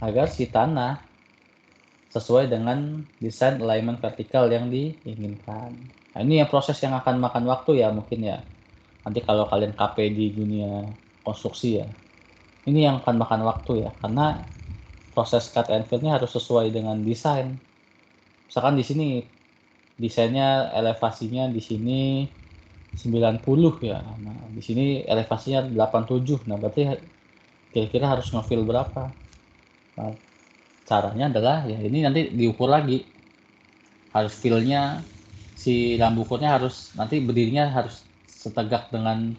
agar si tanah sesuai dengan desain alignment vertikal yang diinginkan. Nah, ini yang proses yang akan makan waktu ya mungkin ya. Nanti kalau kalian KP di dunia konstruksi ya, ini yang akan makan waktu ya, karena proses cut and fill-nya harus sesuai dengan desain. Misalkan di sini desainnya elevasinya di sini 90 ya. Nah, di sini elevasinya 87. Nah, berarti kira-kira harus nge-fill berapa? Nah, caranya adalah ya ini nanti diukur lagi. Harus fill-nya si lampu ukurnya harus nanti berdirinya harus setegak dengan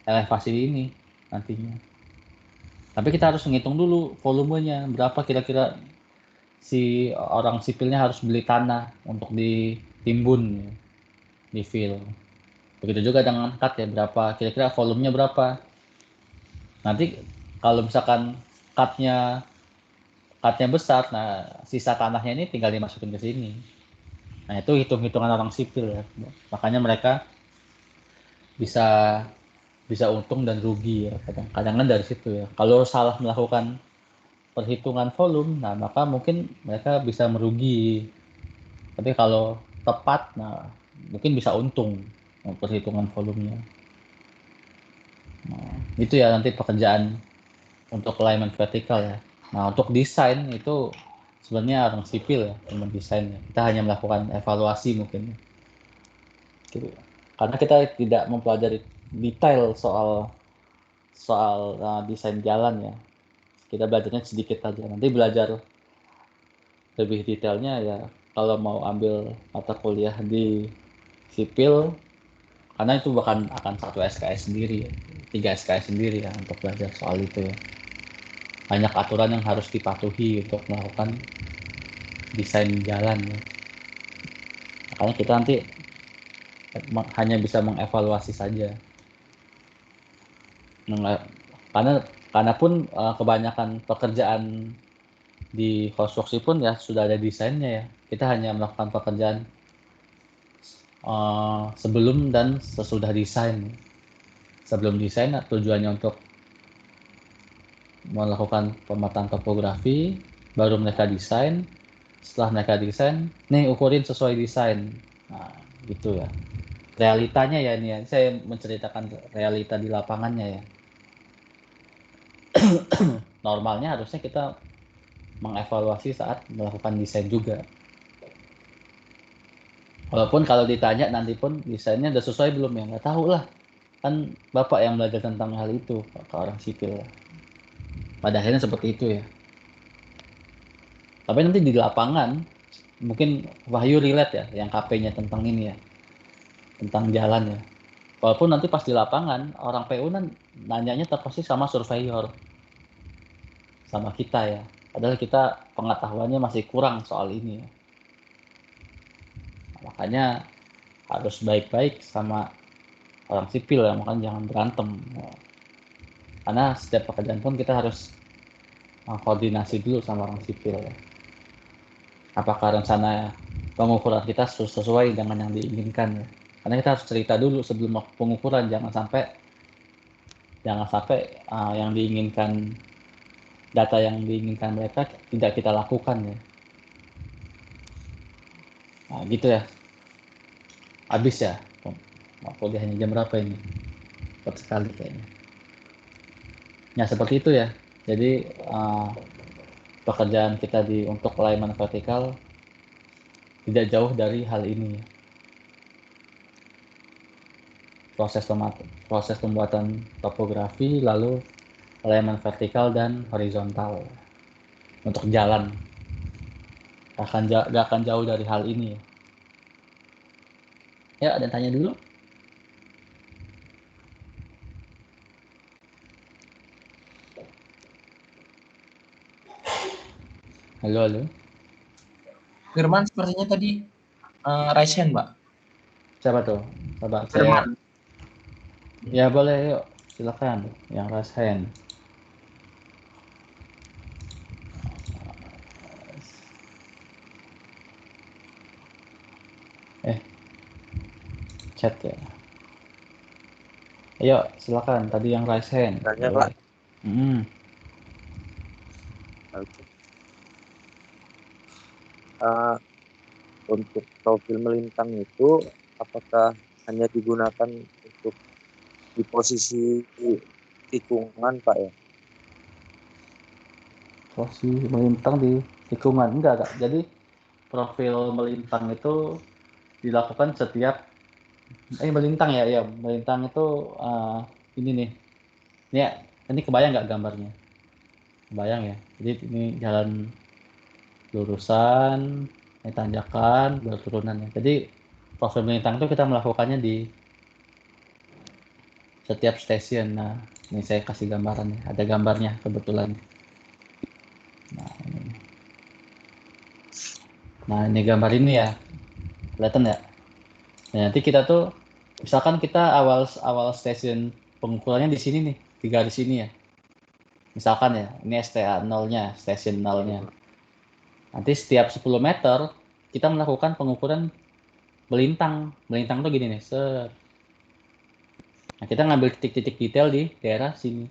elevasi ini nantinya. Tapi kita harus menghitung dulu volumenya, berapa kira-kira si orang sipilnya harus beli tanah untuk ditimbun, di fill. Begitu juga dengan cut ya, berapa kira-kira volumenya berapa. Nanti kalau misalkan cutnya besar, nah sisa tanahnya ini tinggal dimasukin ke sini. Nah itu hitung-hitungan orang sipil ya. Makanya mereka bisa untung dan rugi ya. Kadang-kadang dari situ ya. Kalau salah melakukan perhitungan volume, nah maka mungkin mereka bisa merugi. Tapi kalau tepat, nah mungkin bisa untung perhitungan volumenya. Nah, itu ya nanti pekerjaan untuk alignment vertikal ya. Nah untuk desain itu sebenarnya orang sipil ya yang mendesainnya. Kita hanya melakukan evaluasi mungkin. Gitu. Karena kita tidak mempelajari detail soal desain jalan ya. Kita belajarnya sedikit aja. Nanti belajar lebih detailnya ya kalau mau ambil mata kuliah di sipil, karena itu bahkan akan satu SKS sendiri ya. 3 SKS sendiri ya untuk belajar soal itu ya. Banyak aturan yang harus dipatuhi untuk melakukan desain jalan ya. Makanya kita nanti hanya bisa mengevaluasi saja. Karena pun kebanyakan pekerjaan di konstruksi pun ya sudah ada desainnya ya. Kita hanya melakukan pekerjaan sebelum dan sesudah desain. Sebelum desain tujuannya untuk melakukan pemetaan topografi, baru mereka desain. Setelah mereka desain, nih ukurin sesuai desain. Nah, gitu ya. Realitanya ya ini ya, saya menceritakan realita di lapangannya ya. Normalnya harusnya kita mengevaluasi saat melakukan desain juga. Walaupun kalau ditanya nanti pun desainnya udah sesuai belum ya, nggak tahu lah. Kan Bapak yang belajar tentang hal itu ke orang sipil. Pada akhirnya seperti itu ya. Tapi nanti di lapangan, mungkin Wahyu relate ya, yang KP-nya tentang ini ya, tentang jalan ya. Walaupun nanti pas di lapangan, orang PU nanyanya pasti sama surveyor, sama kita ya. Padahal kita pengetahuannya masih kurang soal ini ya. Makanya harus baik-baik sama orang sipil ya, makanya jangan berantem. Karena setiap pekerjaan pun kita harus koordinasi dulu sama orang sipil ya. Apakah rencana pengukuran kita sesuai dengan yang diinginkan ya. Karena kita harus cerita dulu sebelum pengukuran, jangan sampai yang diinginkan, data yang diinginkan mereka tidak kita lakukan ya. Nah gitu ya. Habis ya. Kuliahnya jam berapa ini? Cepat sekali kayaknya. Ya seperti itu ya. Jadi pekerjaan kita untuk alignment vertikal tidak jauh dari hal ini. Proses pembuatan topografi, lalu alignment vertikal dan horizontal untuk jalan. Gak akan jauh dari hal ini. Ya, ada yang tanya dulu? Halo. Firman sepertinya tadi raise hand, Mbak. Siapa tuh? Coba Firman. Ya boleh, yuk. Silakan yang raise hand. Chat ya. Ayo, silakan. Tadi yang raise hand. Tanya, boleh. Pak. Untuk profil melintang itu apakah hanya digunakan untuk di posisi tikungan, Pak ya? Posisi melintang di tikungan enggak. Jadi profil melintang itu dilakukan setiap melintang ya. Melintang itu ini nih. Ini kebayang nggak gambarnya? Kebayang ya. Jadi ini jalan lurusan, ini tanjakan, turunan ya. Jadi profil melintang itu kita melakukannya di setiap stasiun. Nah, Ini saya kasih gambaran ya. Ada gambarnya kebetulan. Nah, ini gambar ini ya. Kelihatan ya? Nah, nanti kita tuh misalkan kita awal stasiun pengukurannya di sini nih, di garis ini ya. Misalkan ya, ini STA 0-nya, stasiun 0-nya. Nanti setiap 10 meter kita melakukan pengukuran melintang. Melintang tuh gini nih, set. Nah, kita ngambil titik-titik detail di daerah sini.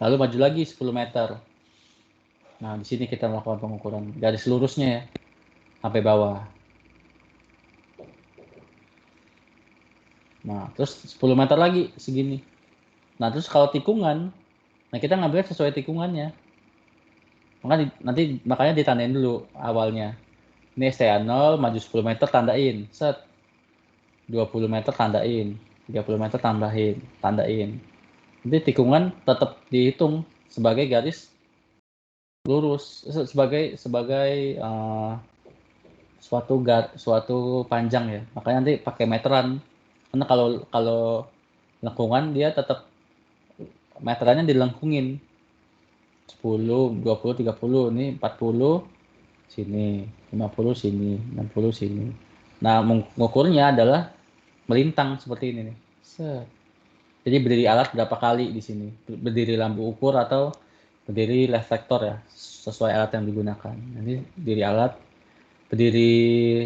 Lalu maju lagi 10 meter. Nah, di sini kita melakukan pengukuran garis lurusnya ya, sampai bawah. Nah, terus 10 meter lagi segini. Nah, terus kalau tikungan, nah kita ngambil sesuai tikungannya. Makanya ditandain dulu awalnya. Ini STA 0, maju 10 meter, tandain. Set. 20 meter tandain. 30 meter tambahin, tandain. Nanti tikungan tetap dihitung sebagai garis lurus, sebagai suatu panjang ya. Makanya nanti pakai meteran. Karena kalau lengkungan dia tetap meterannya dilengkungin. 10, 20, 30, ini 40 sini, 50 sini, 60 sini. Nah, mengukurnya adalah melintang seperti ini nih. Set. Jadi berdiri alat berapa kali di sini? Berdiri lampu ukur atau berdiri reflektor ya, sesuai alat yang digunakan. Nanti berdiri alat, berdiri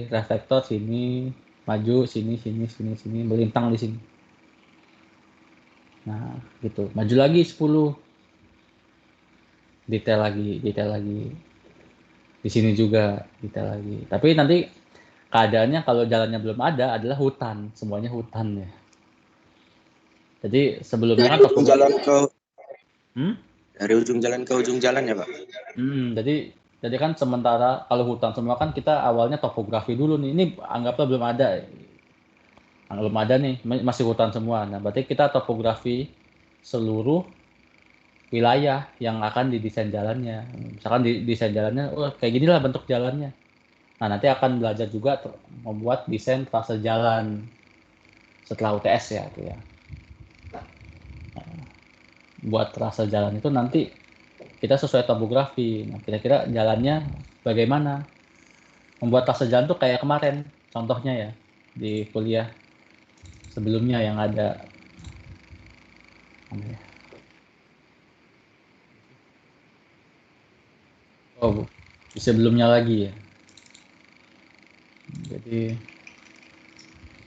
reflektor sini, maju sini, melintang di sini. Nah, gitu. Maju lagi 10. Detail lagi. Di sini juga detail lagi. Tapi nanti keadaannya kalau jalannya belum ada adalah hutan, semuanya hutan ya. Jadi sebelumnya kan ujung jalan ke dari ujung jalan ke ujung jalan ya Pak. Jadi kan sementara kalau hutan semua kan kita awalnya topografi dulu nih. Ini anggaplah belum ada nih, masih hutan semua. Nah, berarti kita topografi seluruh wilayah yang akan didesain jalannya. Misalkan desain jalannya, kayak ginilah bentuk jalannya. Nah, nanti akan belajar juga membuat desain trase jalan setelah UTS ya, itu ya. Buat trase jalan itu nanti kita sesuai topografi. Nah, kira-kira jalannya bagaimana? Membuat trase jalan tuh kayak kemarin, contohnya ya, di kuliah sebelumnya yang ada. Oh, di sebelumnya lagi ya. Jadi,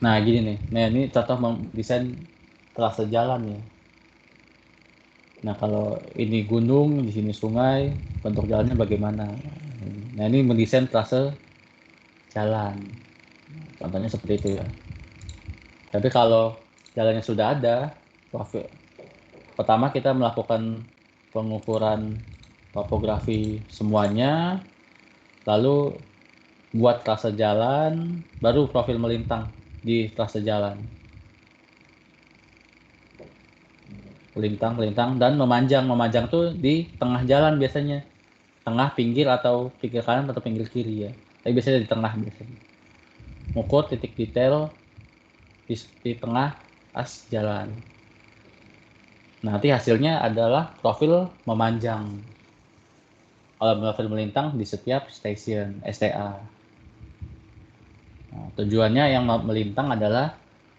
nah gini nih. Nah, ini contoh mendesain trase jalan ya. Nah, kalau ini gunung, di sini sungai, bentuk jalannya bagaimana? Nah, ini mendesain trase jalan. Contohnya seperti itu ya. Tapi kalau jalannya sudah ada, pertama kita melakukan pengukuran topografi semuanya, lalu buat trase jalan, baru profil melintang di trase jalan. Melintang dan memanjang tuh di tengah jalan biasanya, tengah, pinggir, atau pinggir kanan atau pinggir kiri ya, tapi biasanya di tengah biasanya. Mengukur titik detail di tengah as jalan. Nanti hasilnya adalah profil memanjang. Kalau profil melintang di setiap stasiun STA. Nah, tujuannya yang melintang adalah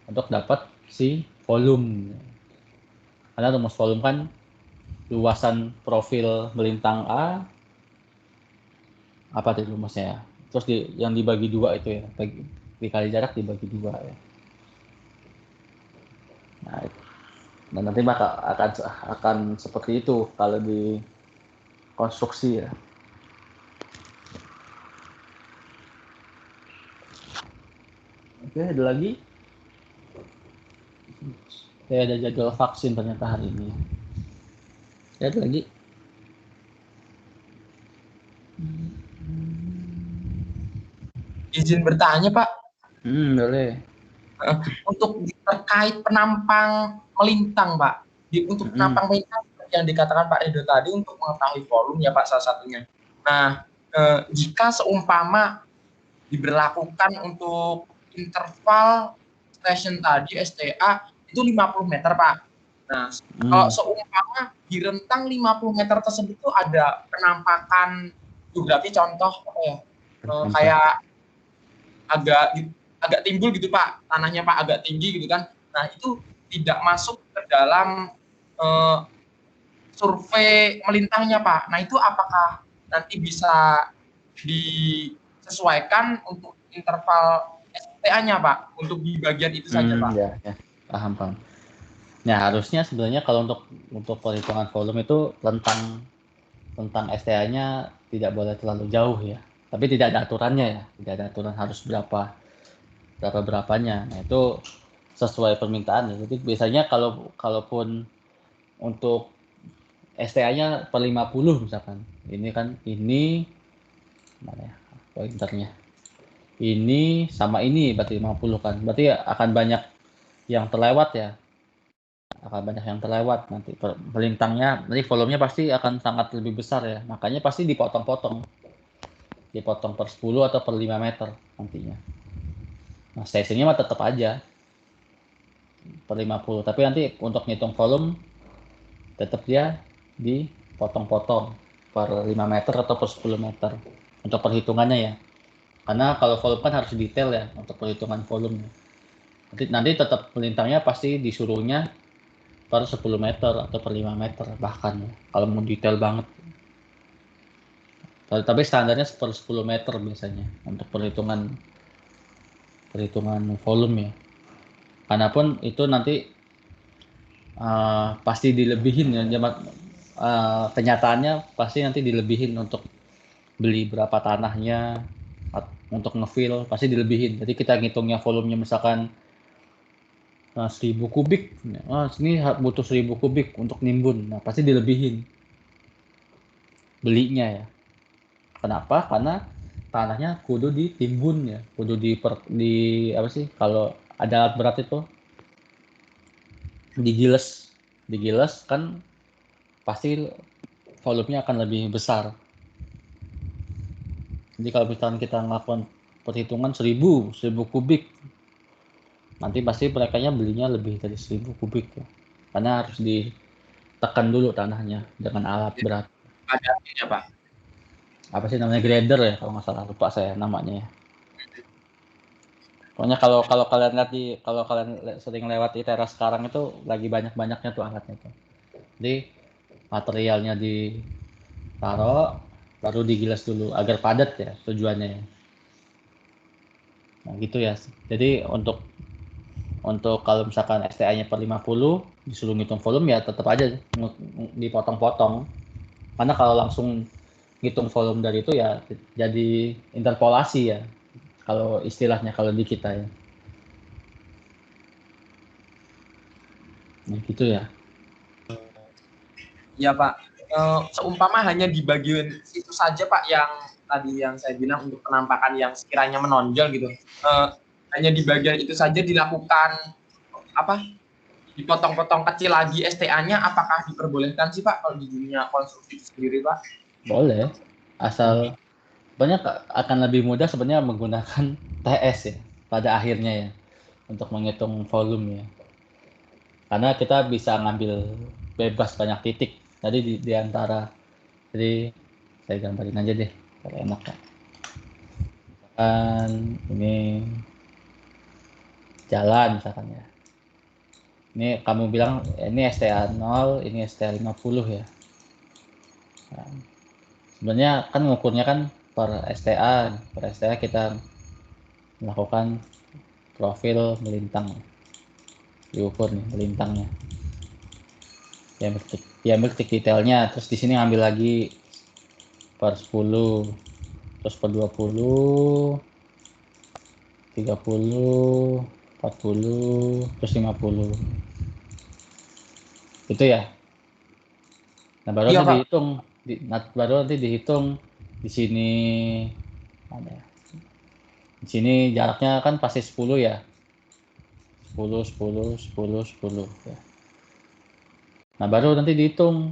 untuk dapat si volume. Karena rumus volume kan luasan profil melintang A, apa tuh rumusnya ya? Terus yang dibagi 2 itu ya, dikali jarak dibagi 2 ya. Nah, nanti maka akan seperti itu kalau di konstruksi ya. Oke, ada lagi? Ada jadwal vaksin ternyata hari ini. Ada lagi? Izin bertanya Pak. Boleh. Untuk terkait penampang melintang Pak. Untuk penampang melintang yang dikatakan Pak Edo tadi untuk mengetahui volume ya Pak salah satunya. Nah, jika seumpama diberlakukan untuk interval stasiun tadi STA itu 50 meter Pak. Nah, kalau seumpama di rentang 50 meter tersebut tuh ada penampakan geografi, contoh apa ya, kayak agak timbul gitu Pak, tanahnya Pak agak tinggi gitu kan. Nah, itu tidak masuk ke dalam survei melintangnya Pak. Nah, itu apakah nanti bisa disesuaikan untuk interval STA-nya Pak, untuk di bagian itu saja Pak? Ya, paham. Nah, harusnya sebenarnya kalau untuk perhitungan volume itu tentang STA-nya tidak boleh terlalu jauh ya. Tapi tidak ada aturannya ya, tidak ada aturan harus berapanya. Nah, itu sesuai permintaan ya. Jadi biasanya kalaupun untuk STA-nya per 50 misalkan. Ini mana ya pointernya. Ini sama ini berarti 50 kan. Berarti akan banyak yang terlewat ya. Akan banyak yang terlewat nanti melintangnya, nanti volumenya pasti akan sangat lebih besar ya. Makanya pasti dipotong-potong per 10 atau per 5 meter nantinya. Nah, stasiunnya mah tetap aja per 50, tapi nanti untuk ngitung volume tetap dia dipotong-potong per 5 meter atau per 10 meter untuk perhitungannya ya. Karena kalau volume kan harus detail ya untuk perhitungan volume. Nanti tetap melintangnya pasti disuruhnya per 10 meter atau per 5 meter bahkan ya, kalau mau detail banget. Tapi standarnya per 10 meter biasanya untuk perhitungan volume ya. Karena pun itu nanti pasti dilebihin ya, kenyataannya pasti nanti dilebihin untuk beli berapa tanahnya, untuk ngefill pasti dilebihin. Jadi kita ngitungnya volumenya misalkan 1000 kubik, sini butuh 1000 kubik untuk nimbun, nah pasti dilebihin belinya ya. Kenapa? Karena tanahnya kudu ditimbun ya, kudu di apa sih kalau ada alat berat itu digiles kan pasti volumenya akan lebih besar. Jadi kalau misalkan kita ngelakukan perhitungan 1000 kubik, nanti pasti mereka belinya lebih dari 1000 kubik ya. Karena harus ditekan dulu tanahnya dengan alat berat. Ada artinya Pak. Apa sih namanya, grader ya kalau nggak salah, lupa saya namanya ya. Pokoknya kalau kalian lihat kalau kalian sering lewat di teras sekarang itu lagi banyak-banyaknya tuh alatnya tuh. Jadi materialnya ditaruh baru digilas dulu agar padat ya tujuannya ya. Nah gitu ya. Jadi untuk kalau misalkan STA-nya per 50 disuruh ngitung volume ya tetap aja dipotong-potong. Karena kalau langsung ngitung volume dari itu ya jadi interpolasi ya. Kalau istilahnya kalau di kita ya. Nah gitu ya. Iya Pak. Seumpama hanya di bagian itu saja Pak yang tadi yang saya bilang untuk penampakan yang sekiranya menonjol gitu. Hanya di bagian itu saja dilakukan dipotong-potong kecil lagi STA-nya, apakah diperbolehkan sih Pak kalau di dunia konstruksi sendiri Pak? Boleh, asal banyak akan lebih mudah sebenarnya menggunakan TS ya pada akhirnya ya untuk menghitung volume ya. Karena kita bisa ngambil bebas banyak titik tadi di antara, jadi saya gambarin aja deh kalau enak ya. Misalkan ini jalan misalkan ya. Ini kamu bilang ini STA 0, ini STA 50 ya. Nah, sebenarnya kan ngukurnya kan per STA kita melakukan profil melintang, diukur nih melintangnya, diambil titik detailnya, terus di sini ngambil lagi per 10, terus per 20, 30, 40, terus 50. Itu ya. Nah, baru Iya, nanti dihitung, nanti dihitung di sini mana ya? Di sini jaraknya kan pasti 10 ya. 10 ya. Nah, baru nanti dihitung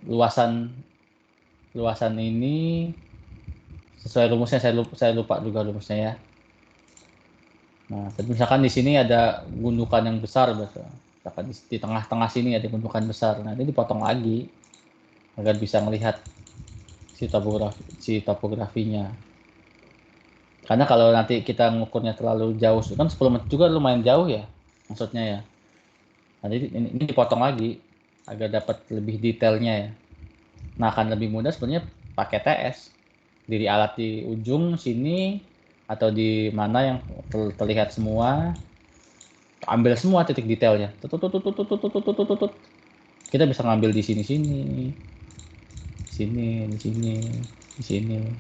luasan ini sesuai rumusnya, saya lupa juga rumusnya ya. Nah, misalkan di sini ada gundukan yang besar, di tengah-tengah sini ya, di gundukan besar. Nah, ini dipotong lagi agar bisa melihat si topografinya. Karena kalau nanti kita ngukurnya terlalu jauh, kan 10 meter juga lumayan jauh ya, maksudnya ya. Nanti ini dipotong lagi agar dapat lebih detailnya ya. Nah, akan lebih mudah sebenarnya pakai TS. Diri alat di ujung sini atau di mana yang terlihat semua, ambil semua titik detailnya. Kita bisa ngambil di sini,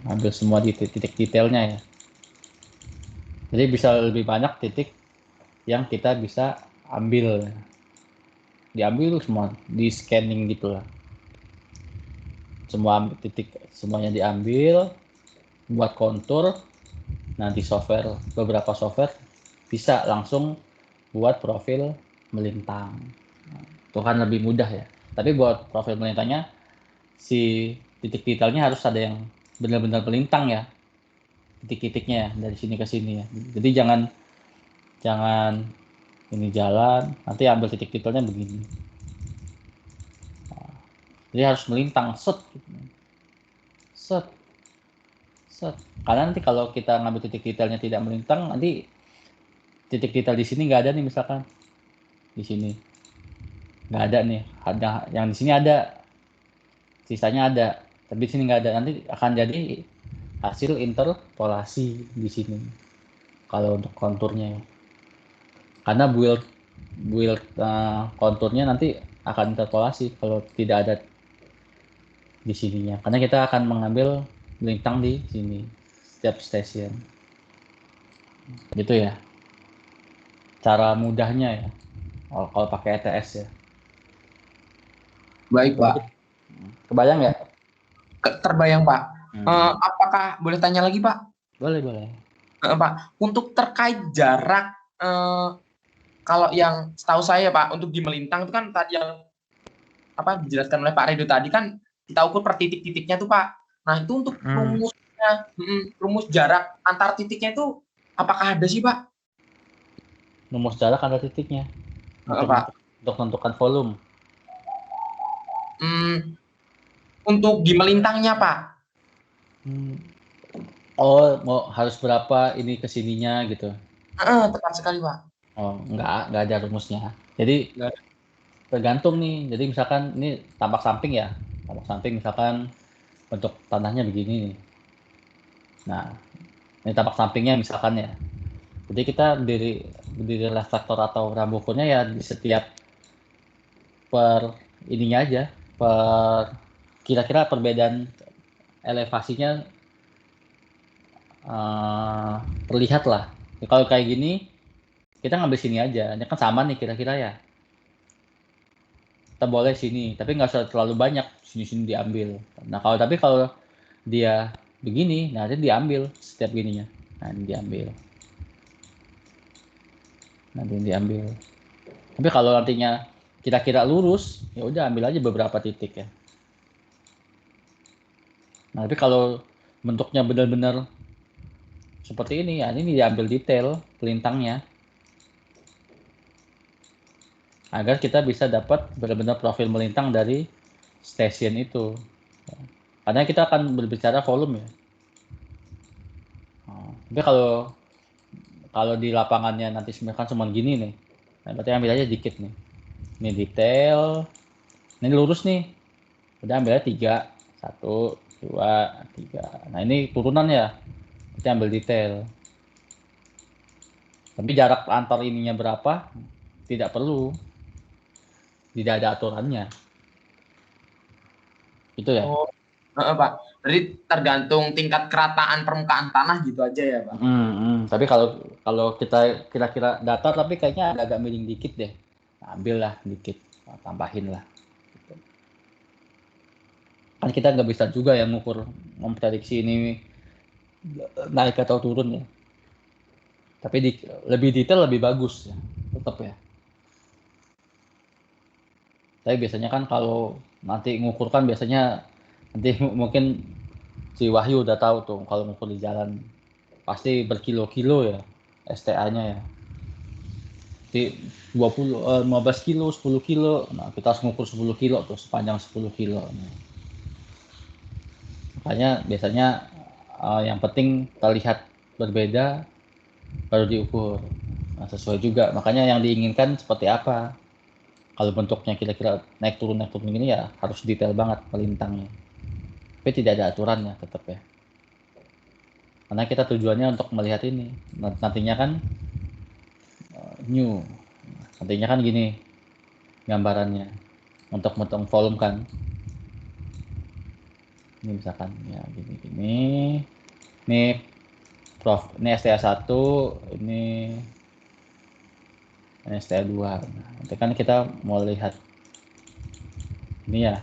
ambil semua di titik detailnya ya. Jadi bisa lebih banyak titik yang kita bisa ambil. Diambil semua, di scanning gitu lah. Semua titik semuanya diambil, buat kontur. Nanti beberapa software bisa langsung buat profil melintang. Itu kan lebih mudah ya. Tapi buat profil melintangnya, si titik detailnya harus ada yang benar-benar melintang ya. Titik-titiknya ya, dari sini ke sini ya. Jadi jangan ini jalan, nanti ambil titik detailnya begini. Jadi harus melintang, set. Karena nanti kalau kita ngambil titik detailnya tidak melintang, nanti titik detail di sini nggak ada nih misalkan. Di sini nggak ada nih, ada yang di sini ada, sisanya ada, tapi di sini nggak ada. Nanti akan jadi hasil interpolasi di sini kalau untuk konturnya. Karena build konturnya nanti akan interpolasi kalau tidak ada di sininya. Karena kita akan mengambil melintang di sini setiap stasiun. Gitu ya. Cara mudahnya ya. Kalau pakai ETS ya. Baik, Pak. Kebayang nggak? Terbayang, Pak. Apakah boleh tanya lagi, Pak? Boleh. Pak, untuk terkait jarak, kalau yang setahu saya, Pak, untuk di melintang itu kan tadi yang dijelaskan oleh Pak Redo tadi kan kita ukur per titik-titiknya tuh, Pak. Nah, itu untuk rumus jarak antar titiknya itu apakah ada sih, Pak? Rumus jarak antar titiknya. Untuk menentukan volume. Untuk di melintangnya, Pak. Oh, mau harus berapa ini kesininya gitu? Tepat sekali, Pak. Oh, nggak ada rumusnya. Jadi tergantung nih. Jadi misalkan ini tampak samping ya. Tampak samping misalkan bentuk tanahnya begini nih. Nah, ini tampak sampingnya misalkan ya. Jadi kita berdiri reflektor atau rambu ukurnya ya di setiap per ininya aja, per kira-kira perbedaan elevasinya terlihat lah. Ya, kalau kayak gini kita ngambil sini aja, ini kan sama nih kira-kira ya. Kita boleh sini, tapi nggak usah terlalu banyak, sini diambil. Nah kalau dia begini, nanti diambil setiap gininya. Nah ini diambil. Tapi kalau nantinya kira-kira lurus, ya udah ambil aja beberapa titik ya. Nah tapi kalau bentuknya benar-benar seperti ini, ya ini diambil detail pelintangnya. Agar kita bisa dapat benar-benar profil melintang dari stasiun itu. Karena kita akan berbicara volume ya. Tapi kalau di lapangannya nanti sebenarnya cuma gini nih, nah berarti ambil aja dikit nih. Ini detail, ini lurus nih, udah ambilnya 3, 1, 2, 3. Nah ini turunan ya, kita ambil detail. Tapi jarak antar ininya berapa, tidak perlu. Tidak ada aturannya. Itu ya. Oh, Pak. Berarti tergantung tingkat kerataan permukaan tanah gitu aja ya, Pak. Tapi kalau kita kira-kira datar tapi kayaknya agak miring dikit deh. Ambil lah dikit, tambahin lah. Gitu. Kan kita nggak bisa juga yang memprediksi ini naik atau turun ya. Tapi lebih detail lebih bagus ya, tetap ya. Tapi biasanya kan kalau nanti ngukur kan biasanya nanti mungkin si Wahyu udah tahu tuh kalau ngukur di jalan pasti berkilo-kilo ya STA-nya ya. Di 15 kilo, 10 kilo. Nah, kita harus ngukur 10 kilo tuh, sepanjang 10 kilo. Nah, makanya biasanya yang penting terlihat berbeda baru diukur. Nah, sesuai juga. Makanya yang diinginkan seperti apa. Kalau bentuknya kira-kira naik turun gini ya harus detail banget melintangnya. Tapi tidak ada aturannya tetap ya. Karena kita tujuannya untuk melihat ini. Nantinya kan new. Nantinya kan gini gambarannya. Untuk volume kan. Ini misalkan ya gini. Ini STA1, ini STA2. Nah, nanti kan kita mau lihat ini ya.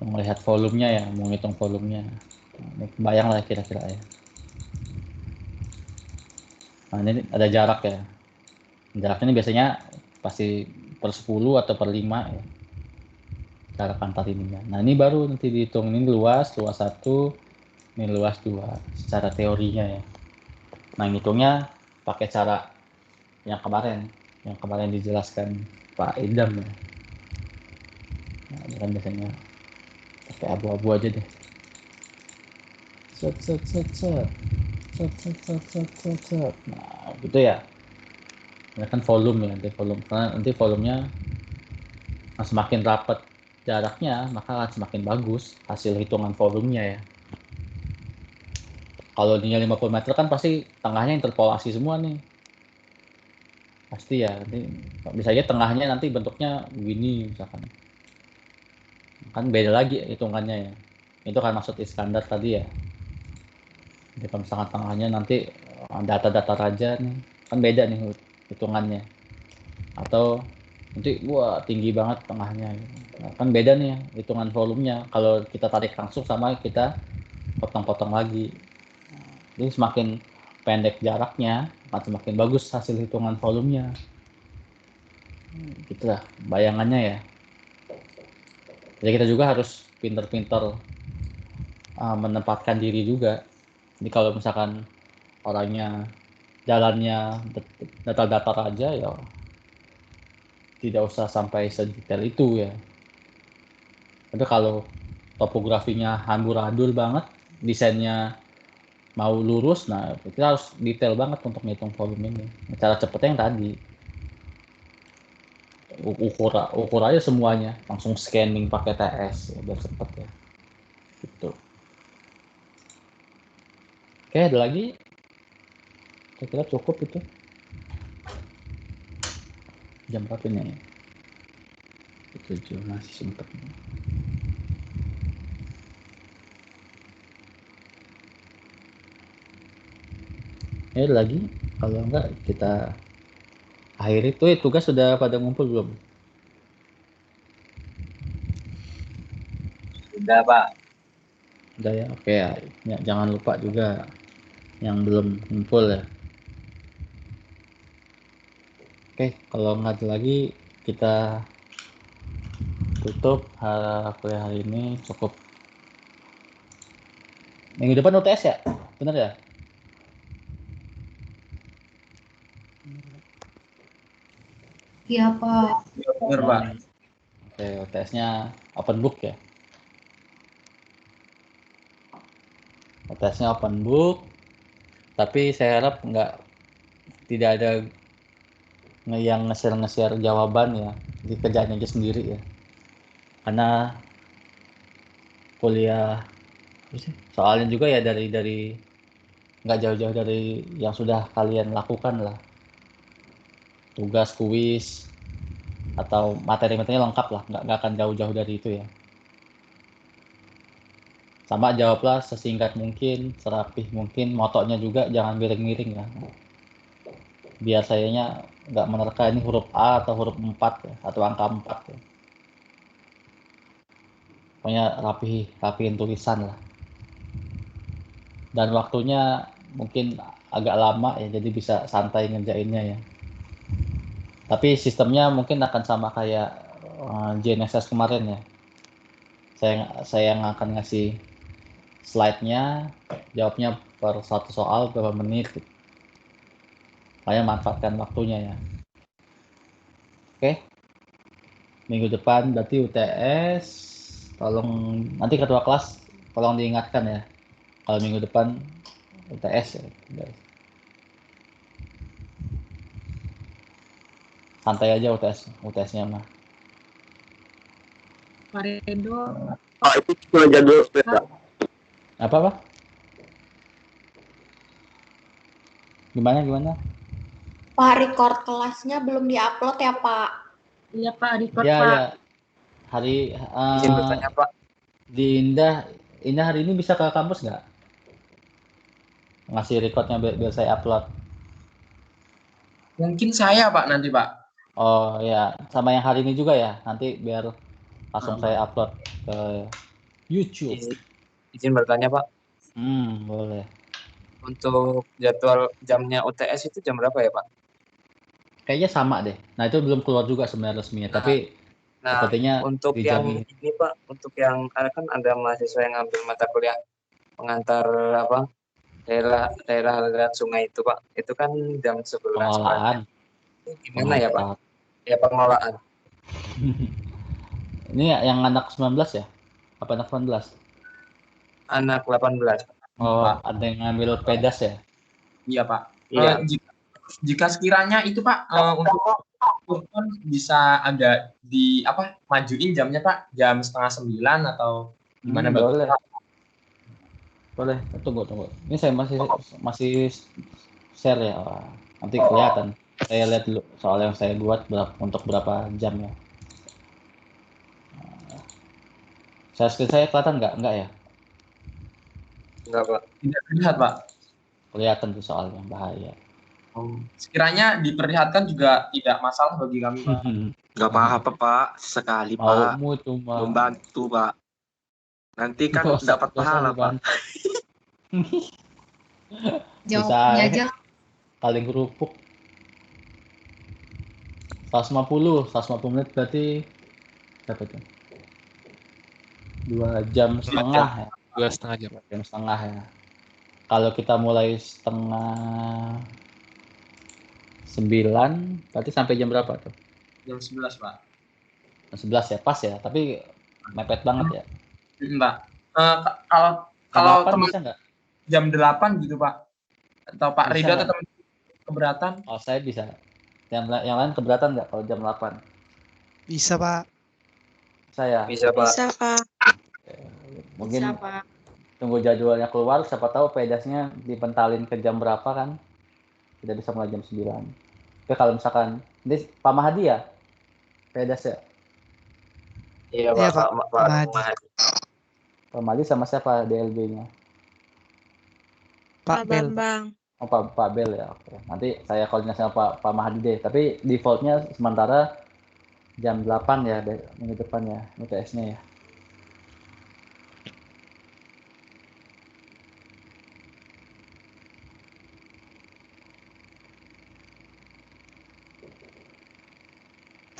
Mau melihat volumenya ya, mau ngitung volumenya. Ini kebayang lah kira-kira ya. Nah, ini ada jarak ya. Jarak ini biasanya pasti per 10 atau per 5 ya. Jarak antar ininya. Nah, ini baru nanti dihitung. Ini luas 1, ini luas 2. Secara teorinya ya. Nah, ngitungnya pakai cara yang kemarin dijelaskan Pak Idam ya. Nah, ini kan biasanya pakai abu-abu aja deh. Set. Nah, gitu ya. Ini kan volume ya, karena nanti volumenya semakin rapat jaraknya, maka akan semakin bagus hasil hitungan volumenya ya. Kalau dia 50 meter kan pasti tengahnya interpolasi semua nih. Pasti ya, nanti bisa aja tengahnya nanti bentuknya begini misalkan. Kan beda lagi hitungannya ya. Itu kan maksud Iskandar tadi ya. Jadi kalau misalkan tengahnya nanti data-data raja nih, kan beda nih hitungannya. Atau nanti wah tinggi banget tengahnya. Nah, kan beda nih hitungan volumenya kalau kita tarik langsung sama kita potong-potong lagi. Jadi semakin pendek jaraknya, akan semakin bagus hasil hitungan volumenya. Gitulah bayangannya ya. Jadi kita juga harus pinter-pinter menempatkan diri juga. Jadi kalau misalkan orangnya jalannya data-data aja ya tidak usah sampai sedetail itu ya. Tapi kalau topografinya amburadul banget, desainnya mau lurus, nah kita harus detail banget untuk ngitung volume ini. Cara cepetnya yang tadi, ukur aja semuanya, langsung scanning pakai TS ya, biar cepet ya. Gitu. Oke, ada lagi? Saya kira cukup itu. Jam berapa ini? 7 masih sempet. Ada lagi? Kalau enggak kita akhiri tuh tugas sudah pada ngumpul belum? Sudah, Pak. Udah ya, oke ya. Jangan lupa juga yang belum ngumpul ya. Oke, kalau nggak ada lagi kita tutup kuliah hari ini cukup. Minggu depan UTS ya? Bener ya? Iya, Pak. Benar, Pak. Oke, UTS-nya open book ya? UTS-nya open book, tapi saya harap tidak ada yang nge-share jawaban ya, jadi kerjaan aja sendiri ya. Karena kuliah soalnya juga ya dari nggak jauh-jauh dari yang sudah kalian lakukan lah. Tugas, kuis, atau materi-materinya lengkap lah, nggak akan jauh-jauh dari itu ya. Sama jawablah sesingkat mungkin, serapih mungkin, motonya juga jangan miring-miring ya. Biar sayanya nggak menerka ini huruf A atau huruf 4 ya, atau angka 4 ya. Pokoknya rapihin tulisan lah. Dan waktunya mungkin agak lama ya, jadi bisa santai ngerjainnya ya. Tapi sistemnya mungkin akan sama kayak JNSS kemarin ya. Saya yang akan ngasih slide-nya, jawabnya per satu soal berapa menit. Makanya manfaatkan waktunya ya. Oke. Minggu depan berarti UTS. Tolong nanti ketua kelas tolong diingatkan ya. Kalau minggu depan UTS ya. Santai aja UTS-nya mah. Pak Redo. Pak, itu cuma jadwal beda. Apa? Gimana? Pak, record kelasnya belum diupload ya, Pak? Iya, Pak, record, Ya, Pak. ya. Hari Izin bertanya, Pak. di Indah hari ini bisa ke kampus nggak? Ngasih recordnya biar saya upload. Mungkin saya Pak nanti Pak. Oh ya, sama yang hari ini juga ya. Nanti biar langsung saya upload ke YouTube. Izin bertanya, Pak. Boleh. Untuk jadwal jamnya UTS itu jam berapa ya, Pak? Kayaknya sama deh. Nah, itu belum keluar juga sebenarnya resminya, tapi sepertinya untuk dijamin. yang ini, Pak, untuk yang kan ada mahasiswa yang ngambil mata kuliah pengantar daerah aliran sungai itu, Pak. Itu kan jam 11. Pengelolaan. Gimana ya, Pak? Ya, pengelolaan. Ini yang anak 19 ya? Apa anak 19? Anak 18. Oh, ada yang ngambil pedas ya? Iya Pak. Iya. Jika sekiranya itu Pak untuk bisa agak majuin jamnya Pak, jam 8:30 atau gimana Boleh. Boleh, tunggu. Ini saya masih share ya. Nanti kelihatan. Saya lihat dulu soal yang saya buat untuk berapa jam ya. Saya kelihatan nggak ya? Enggak, Pak. Tidak terlihat Pak. Kelihatan tuh soal yang bahaya. Sekiranya diperlihatkan juga tidak masalah bagi kami Pak. Nggak apa-apa Pak, sekali Pak. Maumu cuma Membantu Pak. Nanti kan dapat pahala Pak. Jawabnya aja. Paling kerupuk. 150 menit berarti berapa tuh? 2,5 jam ya. 2,5 jam. 2,5 jam ya. Kalau kita mulai 8:30, berarti sampai jam berapa tuh? Jam 11 Pak. Jam 11 ya, pas ya. Tapi mepet banget ya. Mbak, kalau teman bisa nggak? jam 8 gitu Pak, atau Pak Bisa Ridho atau nggak? teman keberatan? Oh, saya bisa. Yang lain keberatan nggak kalau jam 8? Bisa, Pak. Saya. Bisa, Pak. Bisa, Pak. Mungkin Bisa, Pak. tunggu jadwalnya keluar, siapa tahu pedasnya dipentalin ke jam berapa kan? Kita bisa mulai jam 9. Oke, kalau misalkan ini Pak Mahdi ya? Pedas ya? Iya, Iya, Pak. Pak Mahdi. Pak Mahdi sama siapa DLB-nya? Pak Bel. Bambang. Oh, Pak Bel ya. Oke. Nanti saya koordinasi sama Pak Mahdi deh. Tapi defaultnya sementara jam 8 ya minggu depan ya UTS-nya ya.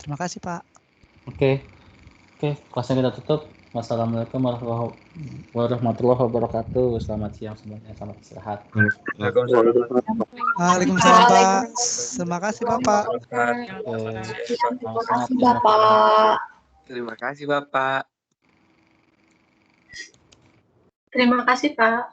Terima kasih, Pak. Oke, kelasnya kita tutup. Wassalamualaikum warahmatullahi wabarakatuh. Selamat siang semuanya, selamat istirahat. Waalaikumsalam, Pak. Terima kasih, Bapak. Terima kasih, Bapak. Terima kasih Bapak. Terima kasih, Pak.